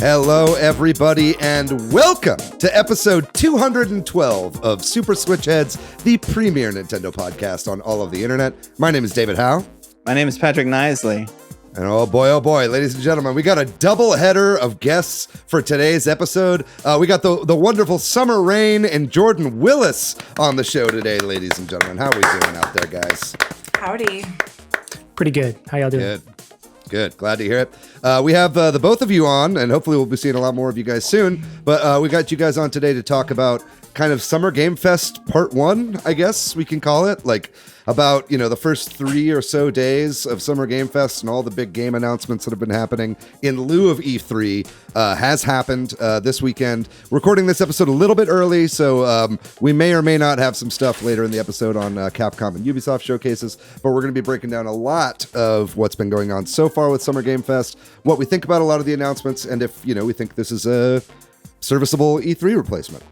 Hello, everybody, and welcome to episode 212 of Super Switch Headz, the premier Nintendo podcast on all of the internet. My name is David Howe. My name is Patrick Nisley. And oh boy, ladies and gentlemen, we got a double header of guests for today's episode. We got the wonderful Summer Rain and Jordan Willis on the show today, ladies and gentlemen. How are we doing out there, guys? Howdy. Pretty good. How y'all doing? Good. Glad to hear it. We have the both of you on, and hopefully we'll be seeing a lot more of you guys soon. But we got you guys on today to talk about kind of Summer Game Fest Part 1, I guess we can call it. Like about, the first 3 or so days of Summer Game Fest and all the big game announcements that have been happening in lieu of E3 has happened this weekend. Recording this episode a little bit early, so we may or may not have some stuff later in the episode on Capcom and Ubisoft showcases, but we're going to be breaking down a lot of what's been going on so far with Summer Game Fest, what we think about a lot of the announcements, and if, we think this is a serviceable E3 replacement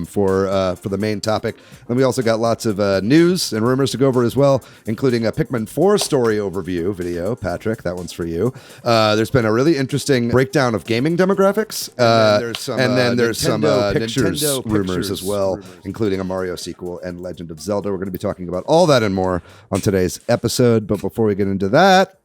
for the main topic. And we also got lots of news and rumors to go over as well, including a Pikmin 4 story overview video. Patrick, that one's for you. There's been a really interesting breakdown of gaming demographics. And then there's some Nintendo rumors as well, including a Mario sequel and Legend of Zelda. We're going to be talking about all that and more on today's episode. But before we get into that,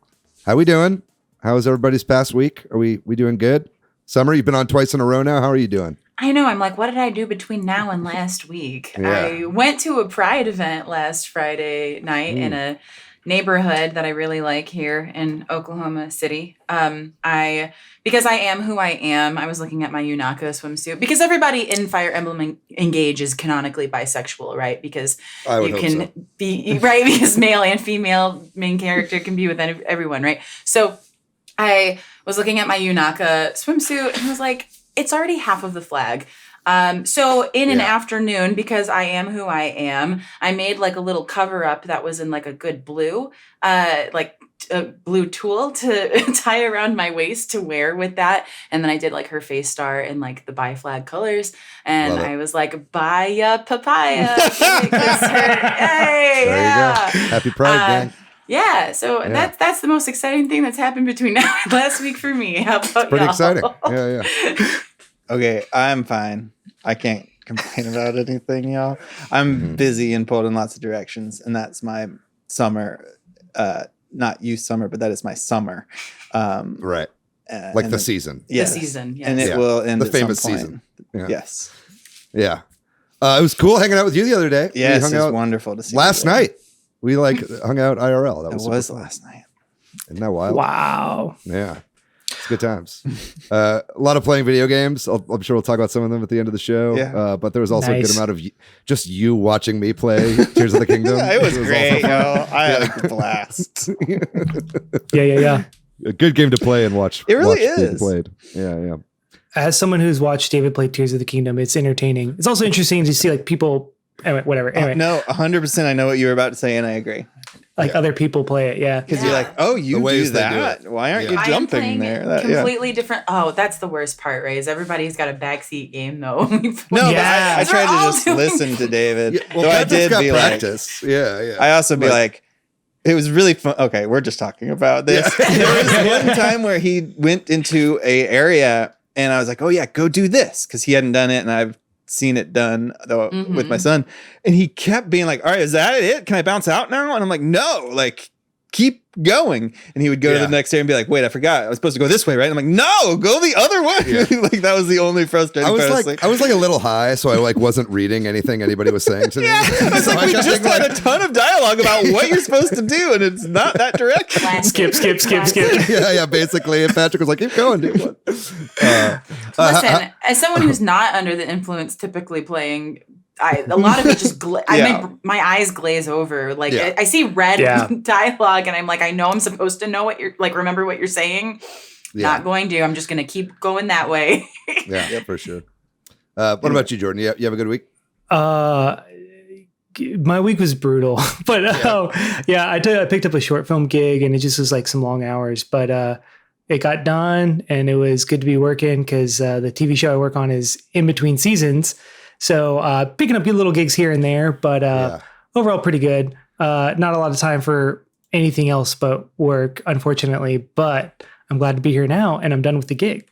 how we doing? How was everybody's past week? Are we doing good? Summer, you've been on twice in a row now. How are you doing? I know. I'm like, what did I do between now and last week? Yeah. I went to a Pride event last Friday night in a neighborhood that I really like here in Oklahoma City. Because I am who I am, I was looking at my Yunaka swimsuit. Because everybody in Fire Emblem Engage is canonically bisexual, right? Because you can be, right? Because male and female main character can be with everyone, right? So I was looking at my Yunaka swimsuit and was like, it's already half of the flag. So in an afternoon, because I am who I am, I made like a little cover up that was in like a good blue, like a blue tulle to tie around my waist to wear with that. And then I did like her face star in like the bi flag colors. And I was like, bye papaya. Hey, there you go. Happy Pride, gang. Yeah, so that's the most exciting thing that's happened between now and last week for me. How about pretty y'all? exciting. Yeah. Okay, I'm fine. I can't complain about anything, y'all. I'm busy and pulled in lots of directions, and that's my summer. Not you summer, but that is my summer. Right. Like the season. Yes. The season, yes. And it will end the at famous some point. season. Yeah. Yes. Yeah. It was cool hanging out with you the other day. Yes, it was wonderful to see last night. We hung out IRL. That was last night. Isn't that wild? Wow. Yeah. It's good times. A lot of playing video games. I'm sure we'll talk about some of them at the end of the show. Yeah. But there was also a good amount of just you watching me play Tears of the Kingdom. It was great, yo. I had a blast. Yeah. A good game to play and watch. It really watch being is. played. Yeah. As someone who's watched David play Tears of the Kingdom, it's entertaining. It's also interesting to see like people. Anyway, whatever. Anyway, No, 100%. I know what you were about to say, and I agree. like other people play it. Yeah. Because you're like, oh, you do that. Why aren't you I am jumping playing there? completely different. Oh, that's the worst part, right? Is everybody's got a backseat game though. No, but I tried to just listen to David. Well, so I did got be practice. Yeah. I also be like, it was really fun. Okay, we're just talking about this. Yeah. There was one time where he went into a area, and I was like, oh yeah, go do this, because he hadn't done it, and I've seen it done though with my son, and he kept being like, all right, is that it? Can I bounce out now? And I'm like, no, like keep going. And he would go to the next area and be like, wait, I forgot, I was supposed to go this way, right? I'm like, no, go the other way. Like that was the only frustrating part. I was like a little high, so I like wasn't reading anything anybody was saying to me. I was like, we just had a ton of dialogue about what you're supposed to do, and it's not that direct. Skip. yeah, basically. And Patrick was like, keep going, dude. Listen, as someone who's not under the influence typically playing, a lot of it just my eyes glaze over. Like I see red dialogue, and I'm like, I know I'm supposed to know what you're like. Remember what you're saying. Not going to. I'm just going to keep going that way. Yeah, for sure. What about you, Jordan? You have a good week? My week was brutal, but I picked up a short film gig, and it just was like some long hours, but it got done, and it was good to be working because the TV show I work on is in between seasons. So picking up little gigs here and there, but overall pretty good. Not a lot of time for anything else but work, unfortunately, but I'm glad to be here now, and I'm done with the gig.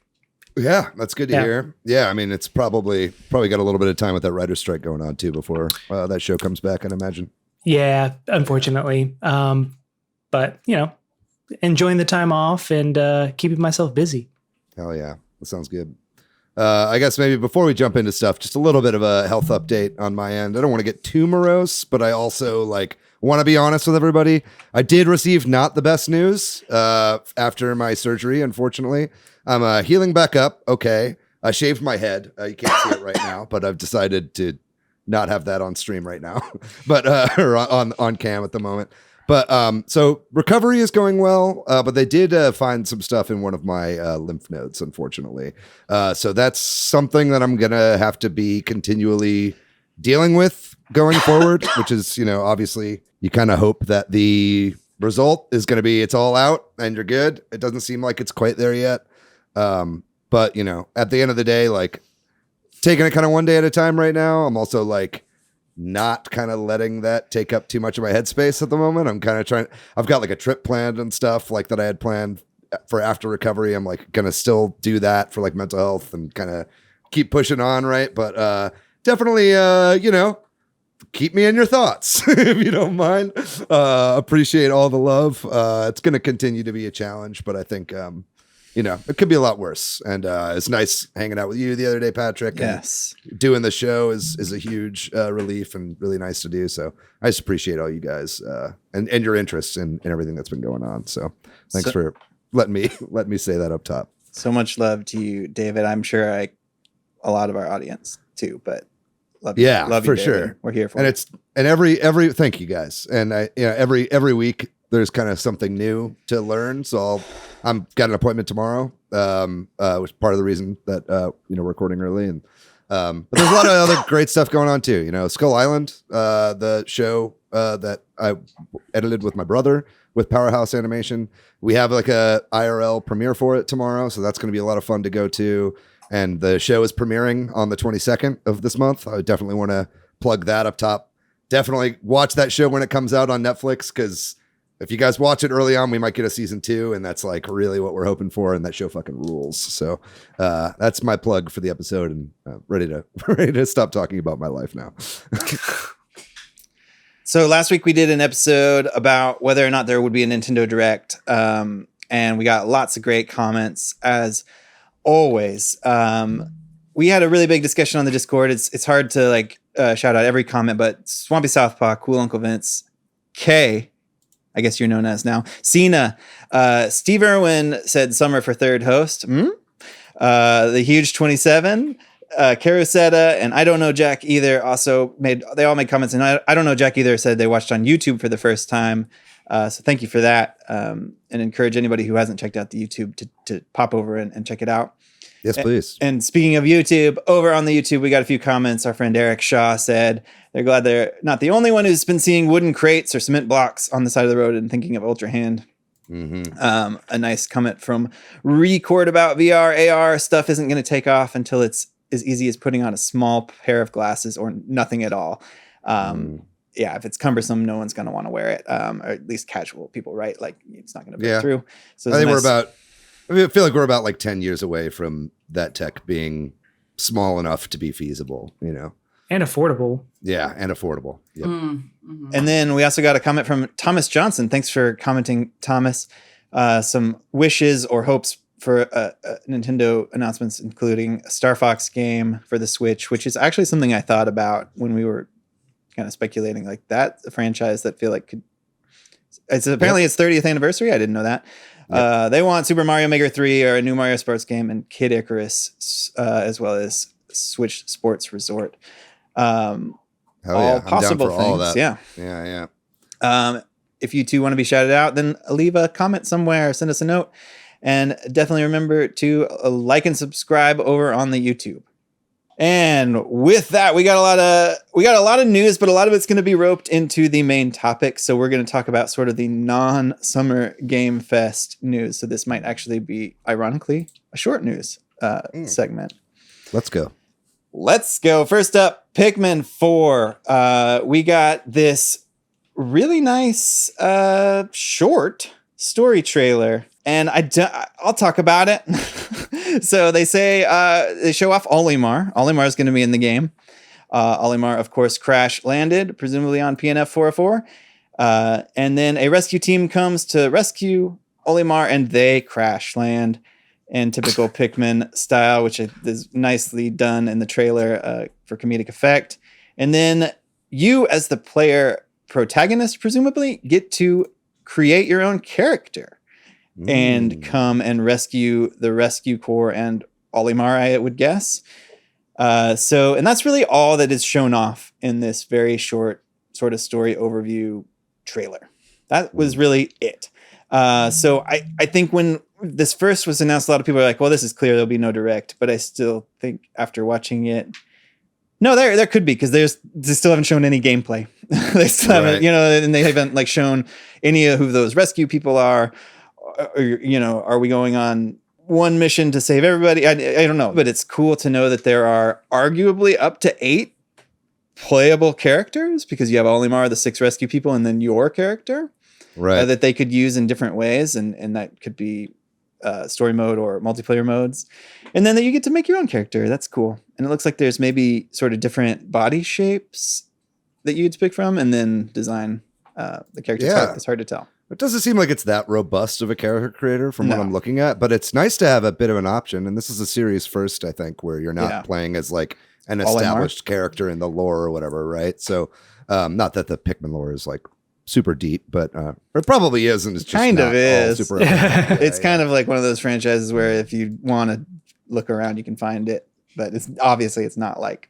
Yeah, that's good to Yeah. hear. Yeah, I mean, it's probably got a little bit of time with that writer's strike going on too before that show comes back, I'd imagine. Yeah, unfortunately. But enjoying the time off and keeping myself busy. Hell yeah, that sounds good. I guess maybe before we jump into stuff, just a little bit of a health update on my end. I don't want to get too morose, but I also want to be honest with everybody. I did receive not the best news after my surgery, unfortunately. I'm healing back up. Okay. I shaved my head. You can't see it right now, but I've decided to not have that on stream right now, but or on cam at the moment. But so recovery is going well, but they did find some stuff in one of my lymph nodes, unfortunately. So that's something that I'm going to have to be continually dealing with going forward, which is, obviously you kind of hope that the result is going to be it's all out and you're good. It doesn't seem like it's quite there yet. But, at the end of the day, taking it kind of one day at a time right now, I'm also not kind of letting that take up too much of my headspace at the moment. I'm kind of I've got a trip planned and stuff that I had planned for after recovery. I'm going to still do that for mental health and kind of keep pushing on. Right. But, definitely, keep me in your thoughts if you don't mind. Appreciate all the love. It's going to continue to be a challenge, but I think, it could be a lot worse. And it's nice hanging out with you the other day, Patrick. Yes. And doing the show is a huge relief and really nice to do. So I just appreciate all you guys and your interest in everything that's been going on. So thanks for letting me say that up top. So much love to you, David. I'm sure a lot of our audience too, but love you. Yeah, love for you, David. sure. We're here for and it. every thank you guys. And every week there's kind of something new to learn. So I'm got an appointment tomorrow, which is part of the reason that we're recording early. And but there's a lot of other great stuff going on too. Skull Island, the show that I edited with my brother with Powerhouse Animation. We have a IRL premiere for it tomorrow, so that's going to be a lot of fun to go to. And the show is premiering on the 22nd of this month. I definitely want to plug that up top. Definitely watch that show when it comes out on Netflix, because if you guys watch it early on, we might get a season 2, and that's really what we're hoping for. And that show fucking rules. So that's my plug for the episode, and ready to stop talking about my life now. So last week we did an episode about whether or not there would be a Nintendo Direct, and we got lots of great comments as always. We had a really big discussion on the Discord. It's hard to shout out every comment, but Swampy Southpaw, Cool Uncle Vince, Kay, I guess you're known as now, Cena, Steve Irwin said summer for third host. The Huge 27, Carusetta, and I Don't Know Jack Either they all made comments, and I Don't Know Jack Either said they watched on YouTube for the first time. So thank you for that. And encourage anybody who hasn't checked out the YouTube to pop over and check it out. Yes, please. And speaking of YouTube, over on the YouTube, we got a few comments. Our friend Eric Shaw said they're glad they're not the only one who's been seeing wooden crates or cement blocks on the side of the road and thinking of Ultra Hand. Mm-hmm. A nice comment from Record about VR, AR. Stuff isn't going to take off until it's as easy as putting on a small pair of glasses or nothing at all. Yeah, if it's cumbersome, no one's going to want to wear it, or at least casual people, right? It's not going to break through. So I feel like we're about 10 years away from that tech being small enough to be feasible, And affordable. Yeah, and affordable. Yep. Mm-hmm. And then we also got a comment from Thomas Johnson. Thanks for commenting, Thomas. Some wishes or hopes for Nintendo announcements, including a Star Fox game for the Switch, which is actually something I thought about when we were kind of speculating, that's a franchise that feel could. It's apparently its 30th anniversary. I didn't know that. Yep. They want Super Mario Maker 3 or a new Mario Sports game and Kid Icarus, as well as Switch Sports Resort. All possible things. All that. Yeah. If you two want to be shouted out, then leave a comment somewhere, send us a note, and definitely remember to like and subscribe over on the YouTube. And with that, we got a lot of news, but a lot of it's going to be roped into the main topic. So we're going to talk about sort of the non-Summer Game Fest news. So this might actually be, ironically, a short news segment. Let's go. First up, Pikmin 4. We got this really nice short story trailer, and I'll talk about it. So they say they show off Olimar. Olimar is going to be in the game. Olimar, of course, crash landed, presumably on PNF 404. And then a rescue team comes to rescue Olimar, and they crash land in typical Pikmin style, which is nicely done in the trailer for comedic effect. And then you, as the player protagonist, presumably, get to create your own character and come and rescue the rescue corps and Olimar, I would guess. And that's really all that is shown off in this very short sort of story overview trailer. That was really it. So I think when this first was announced, a lot of people are like, well, this is clear, there'll be no direct. But I still think after watching it, no, there could be, because they still haven't shown any gameplay. They still haven't, and they haven't like shown any of who those rescue people are. Or, are we going on one mission to save everybody? I don't know. But it's cool to know that there are arguably up to 8 playable characters, because you have Olimar, the 6 rescue people, and then your character. Right. That they could use in different ways. And that could be story mode or multiplayer modes. And then that you get to make your own character. That's cool. And it looks like there's maybe sort of different body shapes that you get to pick from, and then design the character. Yeah. It's hard to tell. It doesn't seem like it's that robust of a character creator from what I'm looking at, but it's nice to have a bit of an option. And this is a series first, I think, where you're not playing as like an established character in the lore or whatever, right? So not that the Pikmin lore is like super deep, but it probably is, and it's just kind of is. Super it's kind of like one of those franchises where if you want to look around, you can find it, but it's not like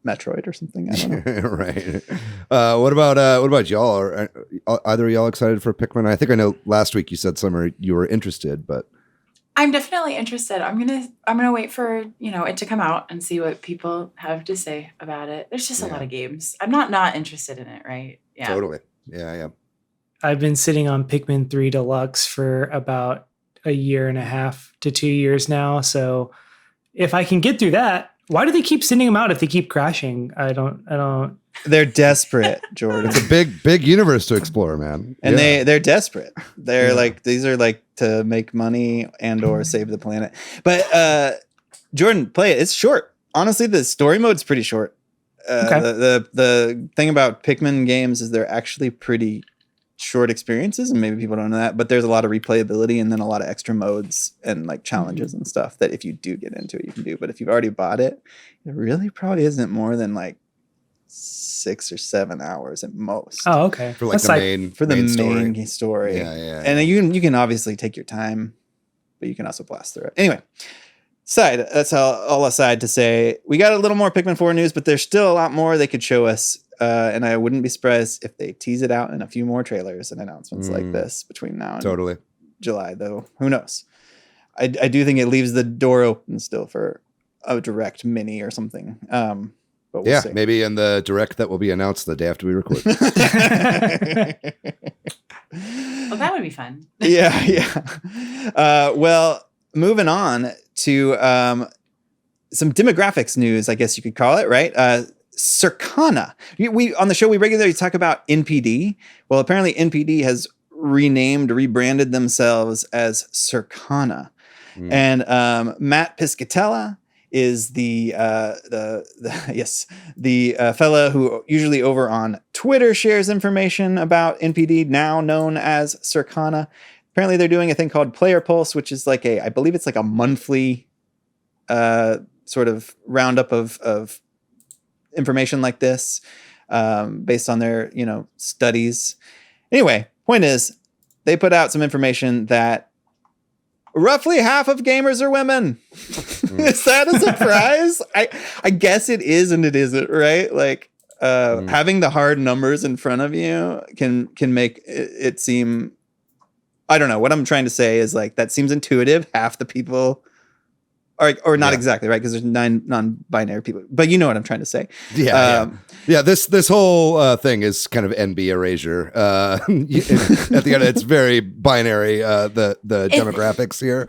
Metroid or something. I don't know. Right. What about y'all? Are either of y'all excited for Pikmin? I think I know last week you said, Summer, you were interested, but I'm definitely interested. I'm gonna wait for it to come out and see what people have to say about it. There's just a lot of games. I'm not interested in it, right? Yeah. Totally. Yeah. I've been sitting on Pikmin 3 Deluxe for about 1.5 to 2 years now. So if I can get through that, why do they keep sending them out if they keep crashing? I don't. They're desperate, Jordan. It's a big universe to explore, man. And they're desperate. They're like, these are like to make money and or save the planet. But Jordan, play it. It's short. Honestly, the story mode's pretty short. Okay. The thing about Pikmin games is they're actually pretty short experiences, and maybe people don't know that, but there's a lot of replayability and then a lot of extra modes and like challenges and stuff that if you do get into it, you can do. But if you've already bought it, it really probably isn't more than like 6 or 7 hours at most. Oh, okay. For like the main story. Yeah. And you can obviously take your time, but you can also blast through it. Anyway, that's all aside to say, we got a little more Pikmin 4 news, but there's still a lot more they could show us. And I wouldn't be surprised if they tease it out in a few more trailers and announcements like this between now and July, though. Who knows? I do think it leaves the door open still for a direct mini or something. But we'll see. Maybe in the direct that will be announced the day after we record. Well, that would be fun. Yeah. Well, moving on to some demographics news, I guess you could call it, right? Circana. We on the show, we regularly talk about NPD. Well, apparently NPD has rebranded themselves as Circana. And Matt Piscatella is the fella who usually over on Twitter shares information about NPD, now known as Circana. Apparently they're doing a thing called Player Pulse, which is like I believe it's like a monthly sort of roundup of information like this based on their studies. Anyway, point is they put out some information that roughly half of gamers are women. Is that a surprise? I guess it is and it isn't, right? Like having the hard numbers in front of you can make it seem, I don't know. What I'm trying to say is like that seems intuitive. Half the people or not exactly, right? Because there's 9 non-binary people, but you know what I'm trying to say. Yeah. This whole thing is kind of NB erasure. At the end, it's very binary. The demographics here.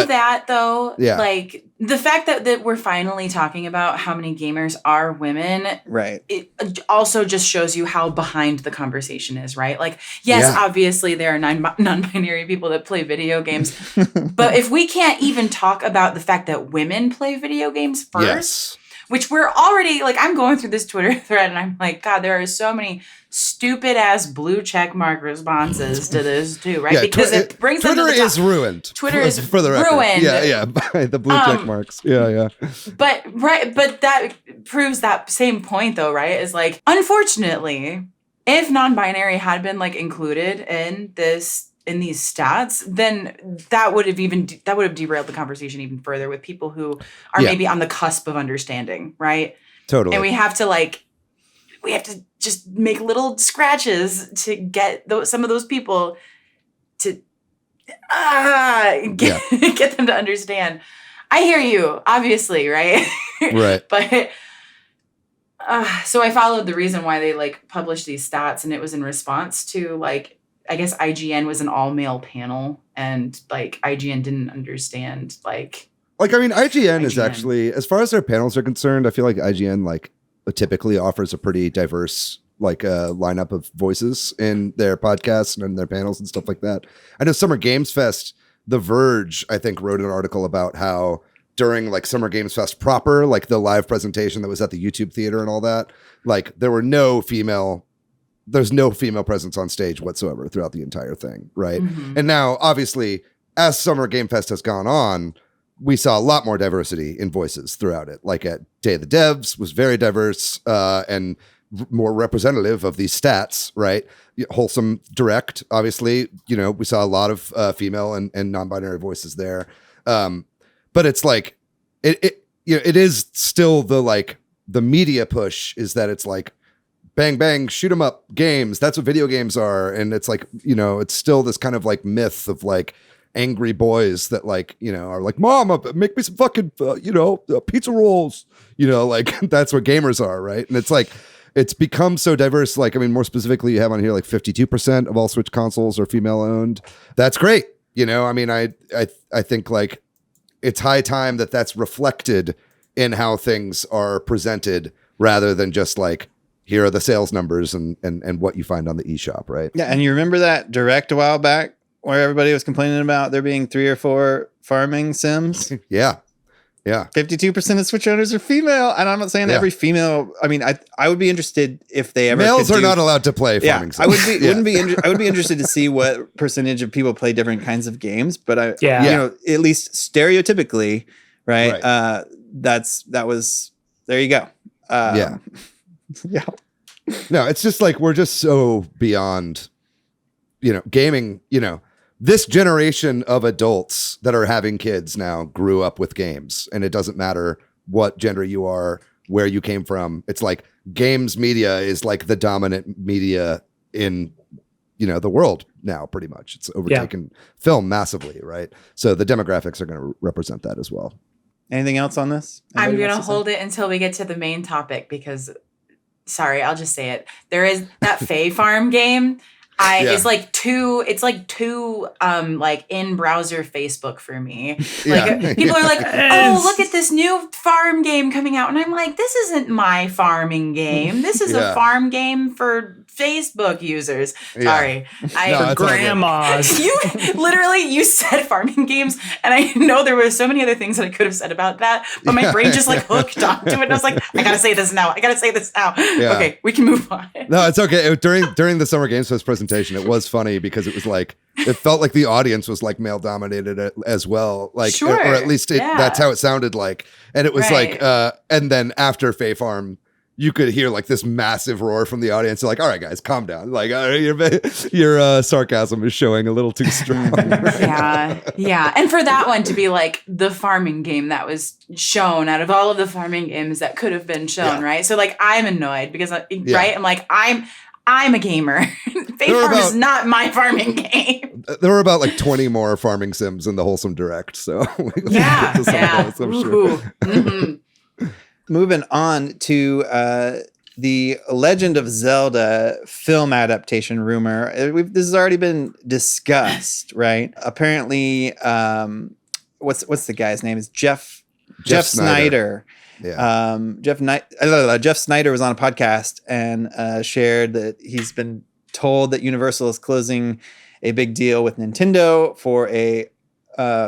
That though, like the fact that we're finally talking about how many gamers are women, Right. it also just shows you how behind the conversation is, right? Like, yes, obviously there are non-binary people that play video games, but if we can't even talk about the fact that women play video games first, which we're already, like, I'm going through this Twitter thread and I'm like, God, there are so many stupid ass blue check mark responses to this too, right? Because it brings Twitter them to the top. is ruined. Twitter is for the record. ruined. Yeah, by the blue check marks. Yeah. But that proves that same point though, right? Is like, unfortunately, if non-binary had been like included in these stats, then that would have derailed the conversation even further with people who are maybe on the cusp of understanding, right? Totally. And we have to just make little scratches to get some of those people to get them to understand. I hear you, obviously, right? Right. But so I followed the reason why they like published these stats, and it was in response to like, I guess IGN was an all-male panel, and like IGN didn't understand like I mean, IGN is actually, as far as their panels are concerned, I feel like IGN like typically offers a pretty diverse like lineup of voices in their podcasts and in their panels and stuff like that. I know Summer Games Fest, The Verge, I think, wrote an article about how during like Summer Games Fest proper, like the live presentation that was at the YouTube theater and all that, like there's no female presence on stage whatsoever throughout the entire thing, right? Mm-hmm. And now, obviously, as Summer Game Fest has gone on, we saw a lot more diversity in voices throughout it. Like at Day of the Devs was very diverse and more representative of these stats, right? Wholesome Direct, obviously, we saw a lot of female and non-binary voices there. But it's like, it is still the media push is that it's like, bang, bang, shoot 'em up games. That's what video games are. And it's like, it's still this kind of like myth of like angry boys that like, are like, Mom, make me some fucking, pizza rolls. Like that's what gamers are, right? And it's like, it's become so diverse. Like, I mean, more specifically, you have on here like 52% of all Switch consoles are female owned. That's great. I mean, I think like it's high time that that's reflected in how things are presented rather than just like, here are the sales numbers and what you find on the eShop, right? Yeah, and you remember that Direct a while back where everybody was complaining about there being 3 or 4 farming sims? Yeah. 52% of Switch owners are female, and I'm not saying every female. I mean, I would be interested if they ever males are not allowed to play farming sims. I would be interested to see what percentage of people play different kinds of games, but at least stereotypically, right? That was there. You go. Yeah. No, it's just like we're just so beyond, gaming. This generation of adults that are having kids now grew up with games, and it doesn't matter what gender you are, where you came from. It's like games media is like the dominant media in the world now. Pretty much, it's overtaken film massively, right? So the demographics are going to represent that as well. Anything else on this? I'm going to hold it until we get to the main topic because. Sorry, I'll just say it. There is that Fae Farm game. It's like too in browser Facebook for me. Like people are like, oh, look at this new farm game coming out. And I'm like, this isn't my farming game. This is a farm game for Facebook users. Sorry. For grandmas. You said farming games, and I know there were so many other things that I could have said about that, but my brain just like hooked onto it. And I was like, I gotta say this now. Yeah. Okay, we can move on. No, it's okay. During the Summer Games Fest presentation, it was funny because it was like it felt like the audience was like male dominated as well, like sure. or at least that's how it sounded like. And it was like, and then after Fae Farm, you could hear like this massive roar from the audience. Like, all right, guys, calm down. Like, your sarcasm is showing a little too strong. Yeah. And for that one to be like the farming game that was shown out of all of the farming games that could have been shown, right? So like, I'm annoyed because, right? I'm like, I'm a gamer. Fae Farm is not my farming game. There were about like 20 more farming sims in the Wholesome Direct. So yeah. Those, I'm sure. Mm-hmm. Moving on to the Legend of Zelda film adaptation rumor. This has already been discussed, right? Apparently, what's the guy's name? Is Jeff Jeff Snyder. Yeah. Jeff Snyder was on a podcast and shared that he's been told that Universal is closing a big deal with Nintendo for a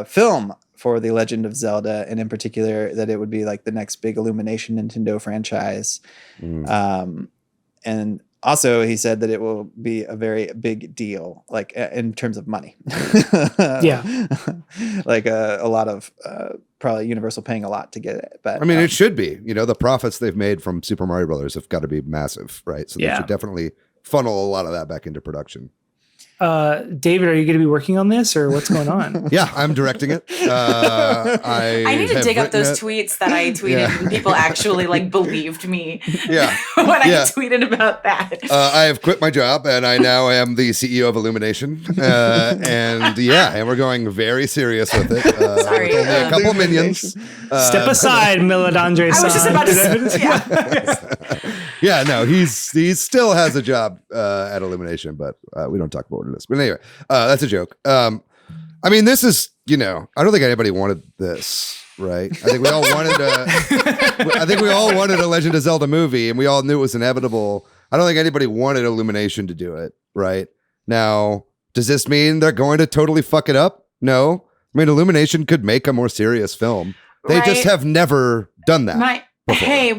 film for the Legend of Zelda, and in particular that it would be like the next big Illumination Nintendo franchise. And also he said that it will be a very big deal, like in terms of money. Yeah. Like a lot of probably Universal paying a lot to get it. But I mean, it should be. The profits they've made from Super Mario Brothers have got to be massive, right? So they should definitely funnel a lot of that back into production. David, are you going to be working on this, or what's going on? Yeah, I'm directing it. I need to dig up those tweets that I tweeted and people actually like believed me. Yeah. When I tweeted about that. I have quit my job and I now am the CEO of Illumination. And we're going very serious with it. Sorry. With only a couple minions. Step aside, Meledandre. I was just about to say, Yeah, no, he still has a job at Illumination, but we don't talk about what it is. But anyway, that's a joke. I mean, this is, I don't think anybody wanted this, right? I think we all wanted a Legend of Zelda movie, and we all knew it was inevitable. I don't think anybody wanted Illumination to do it, right? Now, does this mean they're going to totally fuck it up? No. I mean, Illumination could make a more serious film. They just have never done that. Okay.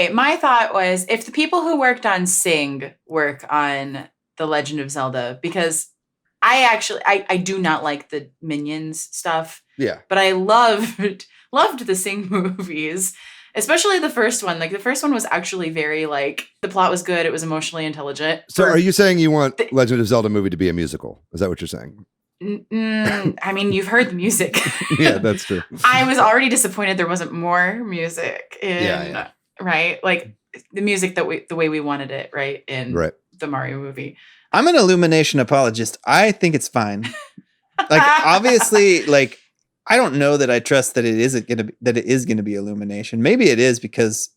My thought was, if the people who worked on Sing work on The Legend of Zelda, because I do not like the Minions stuff. Yeah. But I loved the Sing movies, especially the first one. Like the first one was actually very like, the plot was good. It was emotionally intelligent. So are you saying you want Legend of Zelda movie to be a musical? Is that what you're saying? I mean, you've heard the music. Yeah, that's true. I was already disappointed there wasn't more music in, right? Like the music the way we wanted it, right? In the Mario movie. I'm an Illumination apologist. I think it's fine. Like obviously, like I don't know that I trust that it is going to be Illumination. Maybe it is because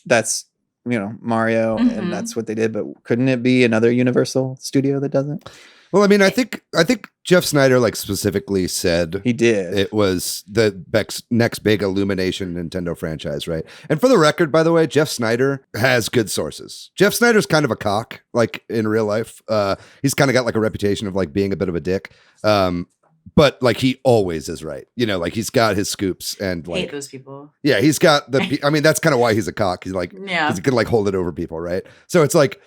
that's Mario and that's what they did. But couldn't it be another Universal studio that doesn't? Well, I mean, I think Jeff Snyder like specifically said he did. It was the next big Illumination Nintendo franchise, right? And for the record, by the way, Jeff Snyder has good sources. Jeff Snyder's kind of a cock, like in real life. He's kind of got like a reputation of like being a bit of a dick. But like he always is right. Like he's got his scoops and like hate those people. Yeah, he's got I mean, that's kind of why he's a cock. He's like he's gonna like hold it over people, right? So it's like.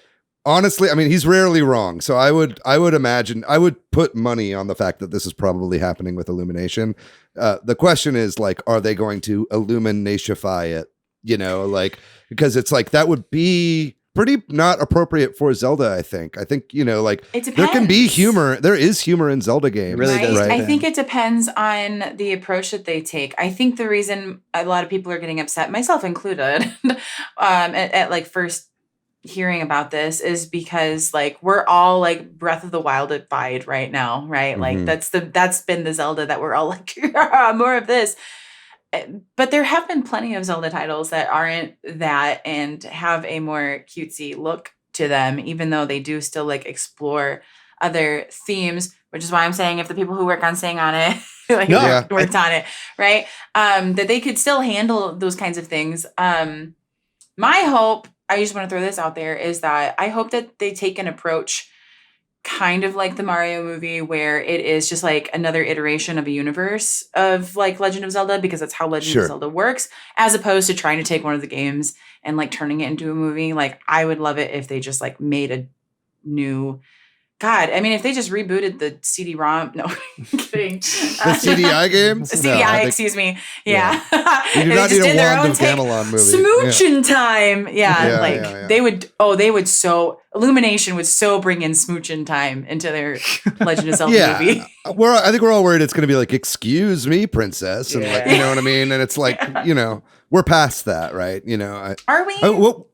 Honestly, I mean, he's rarely wrong. So I would imagine, I would put money on the fact that this is probably happening with Illumination. The question is like, are they going to Illuminationify it? Like, because it's like, that would be pretty not appropriate for Zelda, I think. like there can be humor. There is humor in Zelda games. It really does. Right? I think it depends on the approach that they take. I think the reason a lot of people are getting upset, myself included, at like first hearing about this is because like we're all like Breath of the Wild-ified right now, right? Like that's been the Zelda that we're all like more of this. But there have been plenty of Zelda titles that aren't that and have a more cutesy look to them, even though they do still like explore other themes, which is why I'm saying if the people who work on Sing on it worked on it, right? That they could still handle those kinds of things. My hope, I just want to throw this out there, is that I hope that they take an approach kind of like the Mario movie where it is just like another iteration of a universe of like Legend of Zelda, because that's how Legend of Zelda works, as opposed to trying to take one of the games and like turning it into a movie. Like I would love it if they just like made a new... God, I mean, if they just rebooted the CD-ROM, no, I'm kidding. The CDI games? CDI, excuse me. Yeah. You do not need a Wand of Gamelon movie. Smoochin' time. They would Illumination would so bring in Smoochin' time into their Legend of Zelda movie. I think we're all worried it's going to be like, excuse me, princess. And like, you know what I mean? And it's like, we're past that, right? Are we?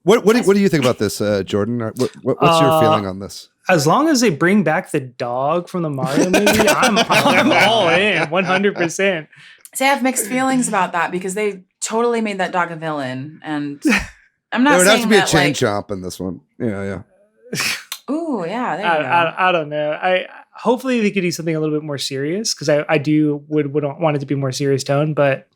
What do you think about this, Jordan? What's your feeling on this? As long as they bring back the dog from the Mario movie, I'm all in 100%. See, I have mixed feelings about that because they totally made that dog a villain, and I'm not saying that. There would have to be a chain chomp in this one. Yeah. Ooh, yeah. There you go. I don't know. Hopefully they could do something a little bit more serious, because I would want it to be more serious tone, but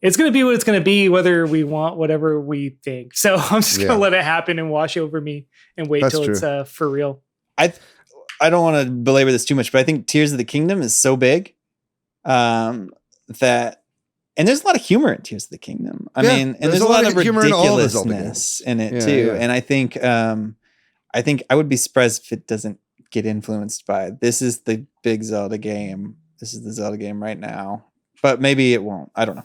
it's going to be what it's going to be, whether we want whatever we think. So I'm just going to Yeah. let it happen and wash over me and wait That's till true. it's for real. I don't want to belabor this too much, but I think Tears of the Kingdom is so big that, and there's a lot of humor in Tears of the Kingdom. I Yeah, mean, and there's a lot of humor in all the Zelda ridiculousness in it Yeah, too. yeah. And I think I would be surprised if it doesn't get influenced by this is the big Zelda game. This is the Zelda game right now, but maybe it won't. I don't know.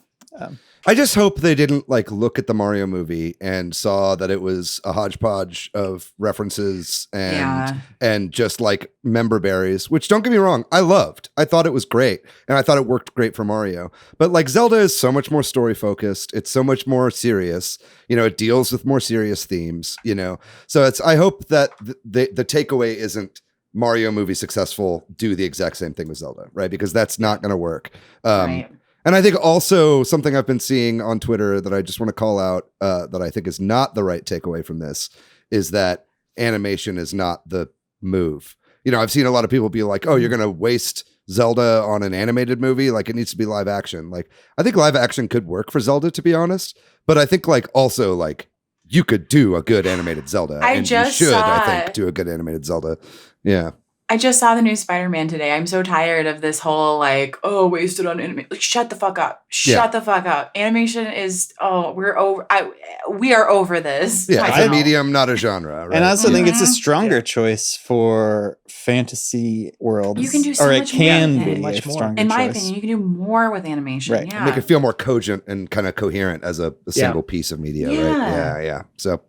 I just hope they didn't like look at the Mario movie and saw that it was a hodgepodge of references and just like member berries, which don't get me wrong, I loved. I thought it was great and I thought it worked great for Mario. But like Zelda is so much more story focused. It's so much more serious. You know, it deals with more serious themes, you know. So I hope that the takeaway isn't Mario movie successful, do the exact same thing with Zelda, right? Because that's not going to work. Right. And I think also something I've been seeing on Twitter that I just want to call out that I think is not the right takeaway from this is that animation is not the move. You know, I've seen a lot of people be like, oh, you're going to waste Zelda on an animated movie. Like it needs to be live action. Like I think live action could work for Zelda, to be honest. But I think like also like you could do a good animated Zelda. I and just you should, saw- I think, do a good animated Zelda. Yeah. I just saw the new Spider-Man today. I'm so tired of this whole like, oh, wasted on animation. Like, shut the fuck up. Shut the fuck up. Animation is we are over this. Yeah, it's I a know. medium, not a genre. Right? And I also think it's a Mhm. stronger choice for fantasy worlds. You can do so or it much can more with be it. a Much more. stronger In my choice. opinion, you can do more with animation. Right. Yeah. Make it feel more cogent and kind of coherent as a single piece of media, right? Yeah. So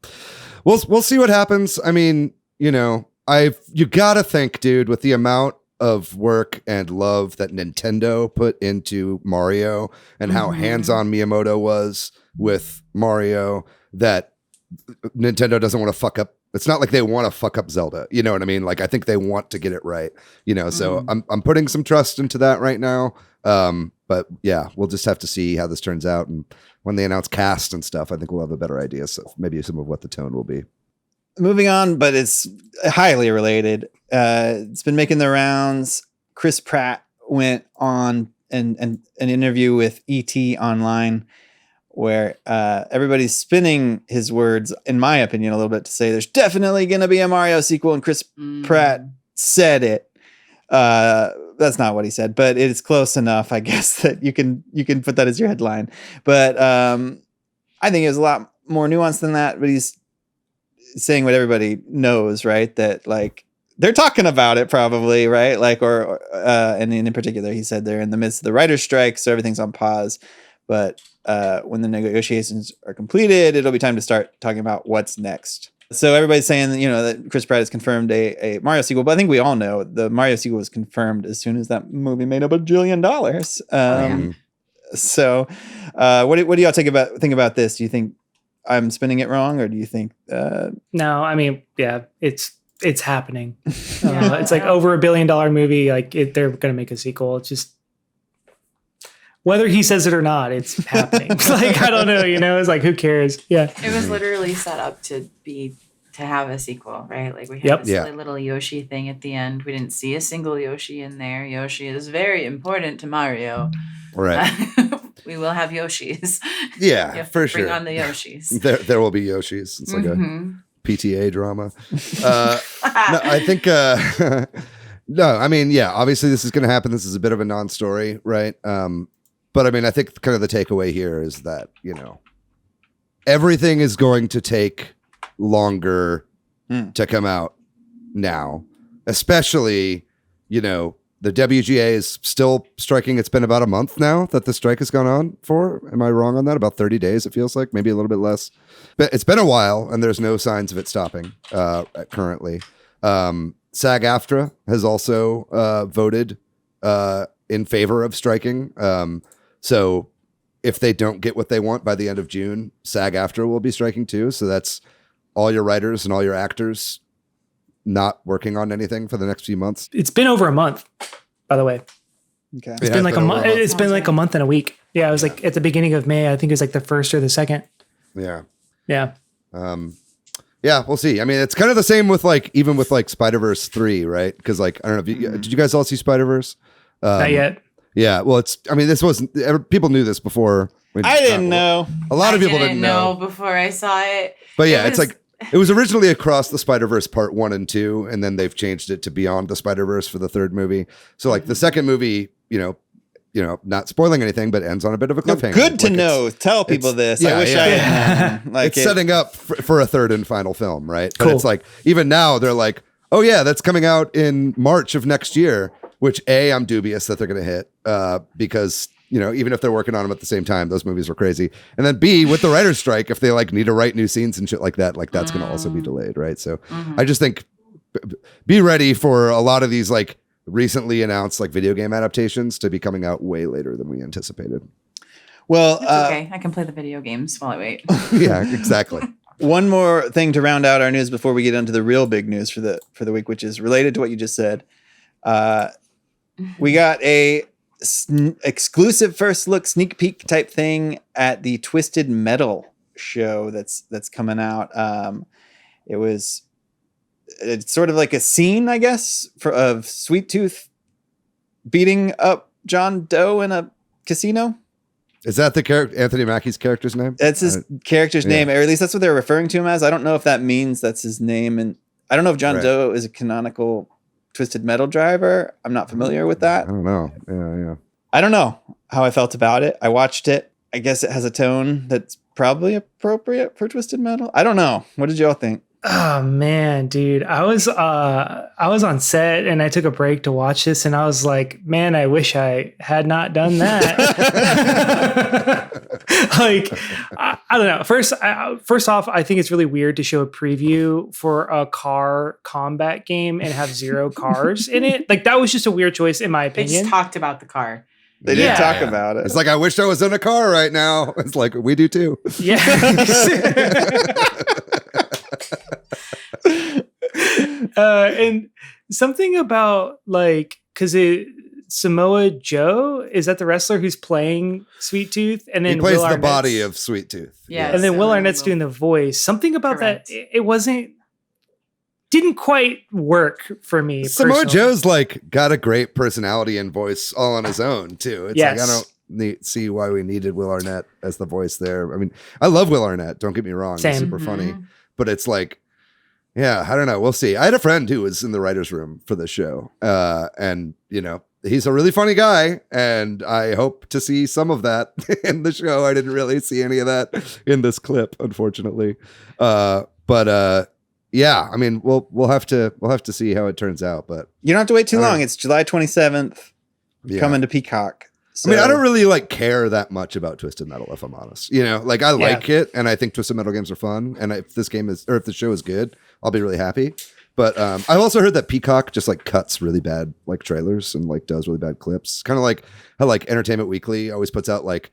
we'll see what happens. I mean, you know, you gotta think, dude, with the amount of work and love that Nintendo put into Mario and how Mhm. hands-on Miyamoto was with Mario, that Nintendo doesn't want to fuck up. It's not like they want to fuck up Zelda. You know what I mean? Like I think they want to get it right. You know, so I'm putting some trust into that right now. But yeah, we'll just have to see how this turns out. And when they announce cast and stuff, I think we'll have a better idea. So maybe some of what the tone will be. Moving on, but it's highly related. It's been making the rounds. Chris Pratt went on an interview with ET Online where everybody's spinning his words, in my opinion, a little bit to say there's definitely going to be a Mario sequel, and Chris Pratt said it. That's not what he said, but it is close enough, I guess, that you can put that as your headline. But I think it was a lot more nuanced than that. But he's saying what everybody knows, right? That like they're talking about it probably, right? Like, and in particular, he said they're in the midst of the writer's strike, so everything's on pause. But when the negotiations are completed, it'll be time to start talking about what's next. So everybody's saying, you know, that Chris Pratt has confirmed a Mario sequel, but I think we all know the Mario sequel was confirmed as soon as that movie made up $1 billion. So, what do y'all think about this? Do you think I'm spinning it wrong, or do you think? No, I mean, yeah, it's happening. Yeah. It's like over $1 billion movie. Like they're going to make a sequel. It's just whether he says it or not, it's happening. Like, I don't know, you know, it's like, who cares? Yeah. It was literally set up to have a sequel, right? Like we had this silly little Yoshi thing at the end. We didn't see a single Yoshi in there. Yoshi is very important to Mario. Right. We will have Yoshis. Yeah, You have to for bring sure. on the Yoshis. There will be Yoshis. It's like Mhm. a PTA drama. No, I think no, I mean, yeah, obviously this is going to happen. This is a bit of a non-story, right? But I mean, I think kind of the takeaway here is that, you know, everything is going to take longer to come out now, especially, you know, the WGA is still striking. It's been about a month now that the strike has gone on for. Am I wrong on that? About 30 days, it feels like, maybe a little bit less. But it's been a while, and there's no signs of it stopping currently. SAG-AFTRA has also voted in favor of striking. So if they don't get what they want by the end of June, SAG-AFTRA will be striking too. So that's all your writers and all your actors not working on anything for the next few months. It's been over a month, by the way. Okay. It's been like a month. It's been like a Sounds month and a week. Yeah, it was like at the beginning of May. I think it was like the 1st or the 2nd. Yeah. Yeah. Yeah, we'll see. I mean, it's kind of the same with like, even with like Spider-Verse 3, right? Because like, I don't know, did you guys all see Spider-Verse? Not yet. Yeah, well, I mean, this wasn't, people knew this before I didn't know. A lot of people I didn't know before I saw it. But yeah, It it's was- like it was originally Across the Spider-Verse Part 1 and 2, and then they've changed it to Beyond the Spider-Verse for the third movie. So like the second movie, not spoiling anything, but ends on a bit of a cliffhanger. Good to Like, know. Tell people this. yeah, I wish yeah. I had known. Like It's setting up for a third and final film, right? But Cool. it's like even now they're like, oh yeah, that's coming out in March of next year, which I'm dubious that they're going to hit because even if they're working on them at the same time, those movies were crazy. And then B, with the writer's strike, if they like need to write new scenes and shit like that, like that's going to also be delayed, right? So I just think be ready for a lot of these like recently announced like video game adaptations to be coming out way later than we anticipated. Well, It's okay. I can play the video games while I wait. Yeah, exactly. one more thing to round out our news before we get into the real big news for the week, which is related to what you just said. We got a exclusive first look sneak peek type thing at the Twisted Metal show that's coming out. It's sort of like a scene, I guess, of Sweet Tooth beating up John Doe in a casino. Is that the character Anthony Mackie's character's name? That's his character's name, or at least that's what they're referring to him as. I don't know if that means that's his name, and I don't know if John Doe is a canonical Twisted Metal driver. I'm not familiar with that. I don't know. Yeah. I don't know how I felt about it. I watched it. I guess it has a tone that's probably appropriate for Twisted Metal. I don't know. What did y'all think? Oh man, dude. I was on set and I took a break to watch this and I was like, man, I wish I had not done that. Like, I don't know. First off, I think it's really weird to show a preview for a car combat game and have 0 cars in it. Like that was just a weird choice in my They opinion. just talked about the car. They did talk about it. It's like, I wish I was in a car right now. It's like, we do too. Yeah. And something about like, because Samoa Joe, is that the wrestler who's playing Sweet Tooth? And then He plays Will the Arnett's- body of Sweet Tooth. Yeah. and then Will Will Arnett's doing the voice. Something about Correct. that, it didn't quite work for me. Samoa personally. Joe's like got a great personality and voice all on his own too. It's like, I Yes. don't see why we needed Will Arnett as the voice there. I mean, I love Will Arnett. Don't get me wrong. Same. He's super funny, but it's like, yeah, I don't know. We'll see. I had a friend who was in the writer's room for this show. And he's a really funny guy, and I hope to see some of that in the show. I didn't really see any of that in this clip, unfortunately. Yeah, I mean, we'll have to see how it turns out, but You don't have to wait too I don't long. know. It's July 27th, yeah. coming to Peacock. So, I mean, I don't really like care that much about Twisted Metal, if I'm honest. Like I like it, and I think Twisted Metal games are fun. And if this game is, or if the show is good, I'll be really happy. But I've also heard that Peacock just like cuts really bad like trailers and like does really bad clips. Kind of like how like Entertainment Weekly always puts out like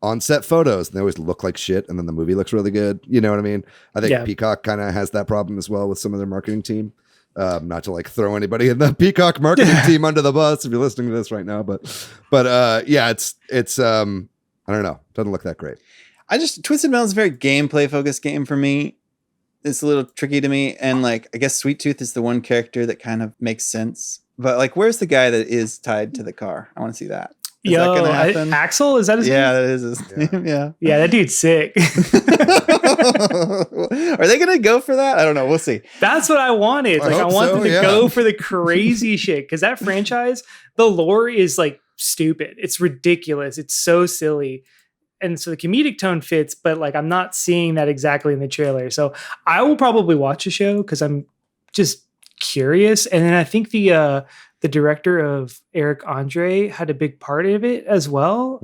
on-set photos, and they always look like shit, and then the movie looks really good. You know what I mean? I think Peacock kind of has that problem as well with some of their marketing team. Not to like throw anybody in the Peacock marketing team under the bus if you're listening to this right now, but yeah, it's I don't know, doesn't look that great. Twisted Metal is a very gameplay focused game for me. It's a little tricky to me, and like I guess Sweet Tooth is the one character that kind of makes sense. But like, where's the guy that is tied to the car? I want to see that. Is that gonna happen? Axel, is that his name? Yeah, that is his name. Yeah. Yeah, that dude's sick. Are they gonna go for that? I don't know. We'll see. That's what I wanted. I Like I hope want so, them to yeah. go for the crazy shit, because that franchise, the lore is like stupid. It's ridiculous. It's so silly. And so the comedic tone fits, but like I'm not seeing that exactly in the trailer. So I will probably watch the show because I'm just curious. And then I think the director of Eric Andre had a big part of it as well.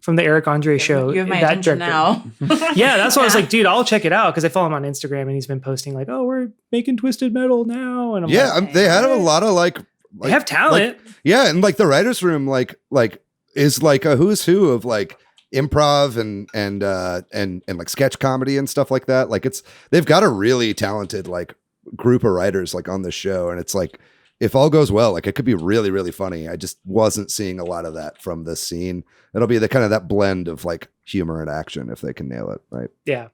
From the Eric Andre show. You have my that attention director. now. Yeah, that's why I was like, dude, I'll check it out because I follow him on Instagram and he's been posting like, oh, we're making Twisted Metal now. And I'm like, They had a lot of like they have talent. yeah, and like the writers' room like is like a who's who of like improv and like sketch comedy and stuff like that. Like they've got a really talented like group of writers like on the show, and it's like if all goes well, like it could be really, really funny. I just wasn't seeing a lot of that from this scene. It'll be the kind of that blend of like humor and action if they can nail it, right? Yeah.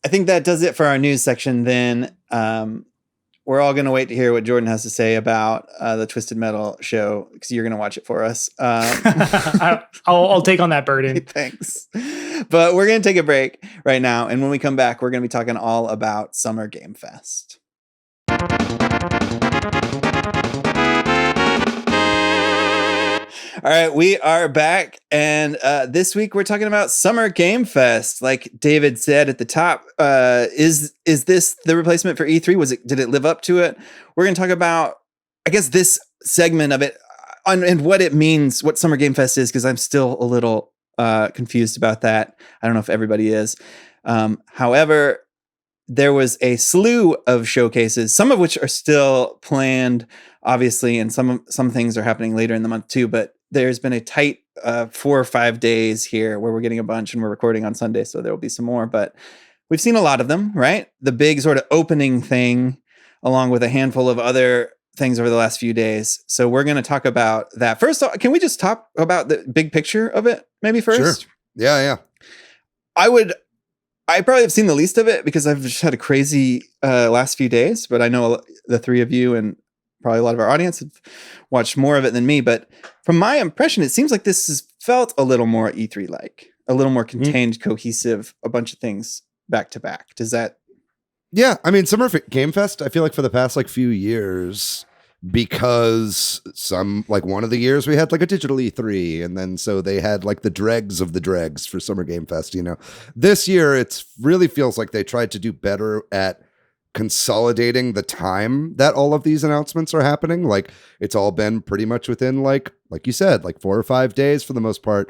I think that does it for our news section then. we're all going to wait to hear what Jordan has to say about the Twisted Metal show because you're going to watch it for us. I'll take on that burden. Thanks. But we're going to take a break right now. And when we come back, we're going to be talking all about Summer Game Fest. All right, we are back, and this week we're talking about Summer Game Fest. Like David said at the top, is this the replacement for E3? Did it live up to it? We're going to talk about, I guess, this segment of it and what it means, what Summer Game Fest is, because I'm still a little confused about that. I don't know if everybody is. However, there was a slew of showcases, some of which are still planned, obviously, and some things are happening later in the month too, but there's been a tight 4 or 5 days here where we're getting a bunch and we're recording on Sunday. So there will be some more, but we've seen a lot of them, right? The big sort of opening thing along with a handful of other things over the last few days. So we're going to talk about that. First, can we just talk about the big picture of it maybe first? Sure. Yeah. I probably have seen the least of it because I've just had a crazy last few days, but I know the three of you and probably a lot of our audience have watched more of it than me. But from my impression, it seems like this has felt a little more E3-like, a little more contained, cohesive, a bunch of things back to back. Does that? Yeah. I mean, Summer Game Fest, I feel like for the past few years, because one of the years we had a digital E3, and then so they had the dregs of the dregs for Summer Game Fest. This year it really feels like they tried to do better at consolidating the time that all of these announcements are happening. It's all been pretty much within like you said 4 or 5 days for the most part.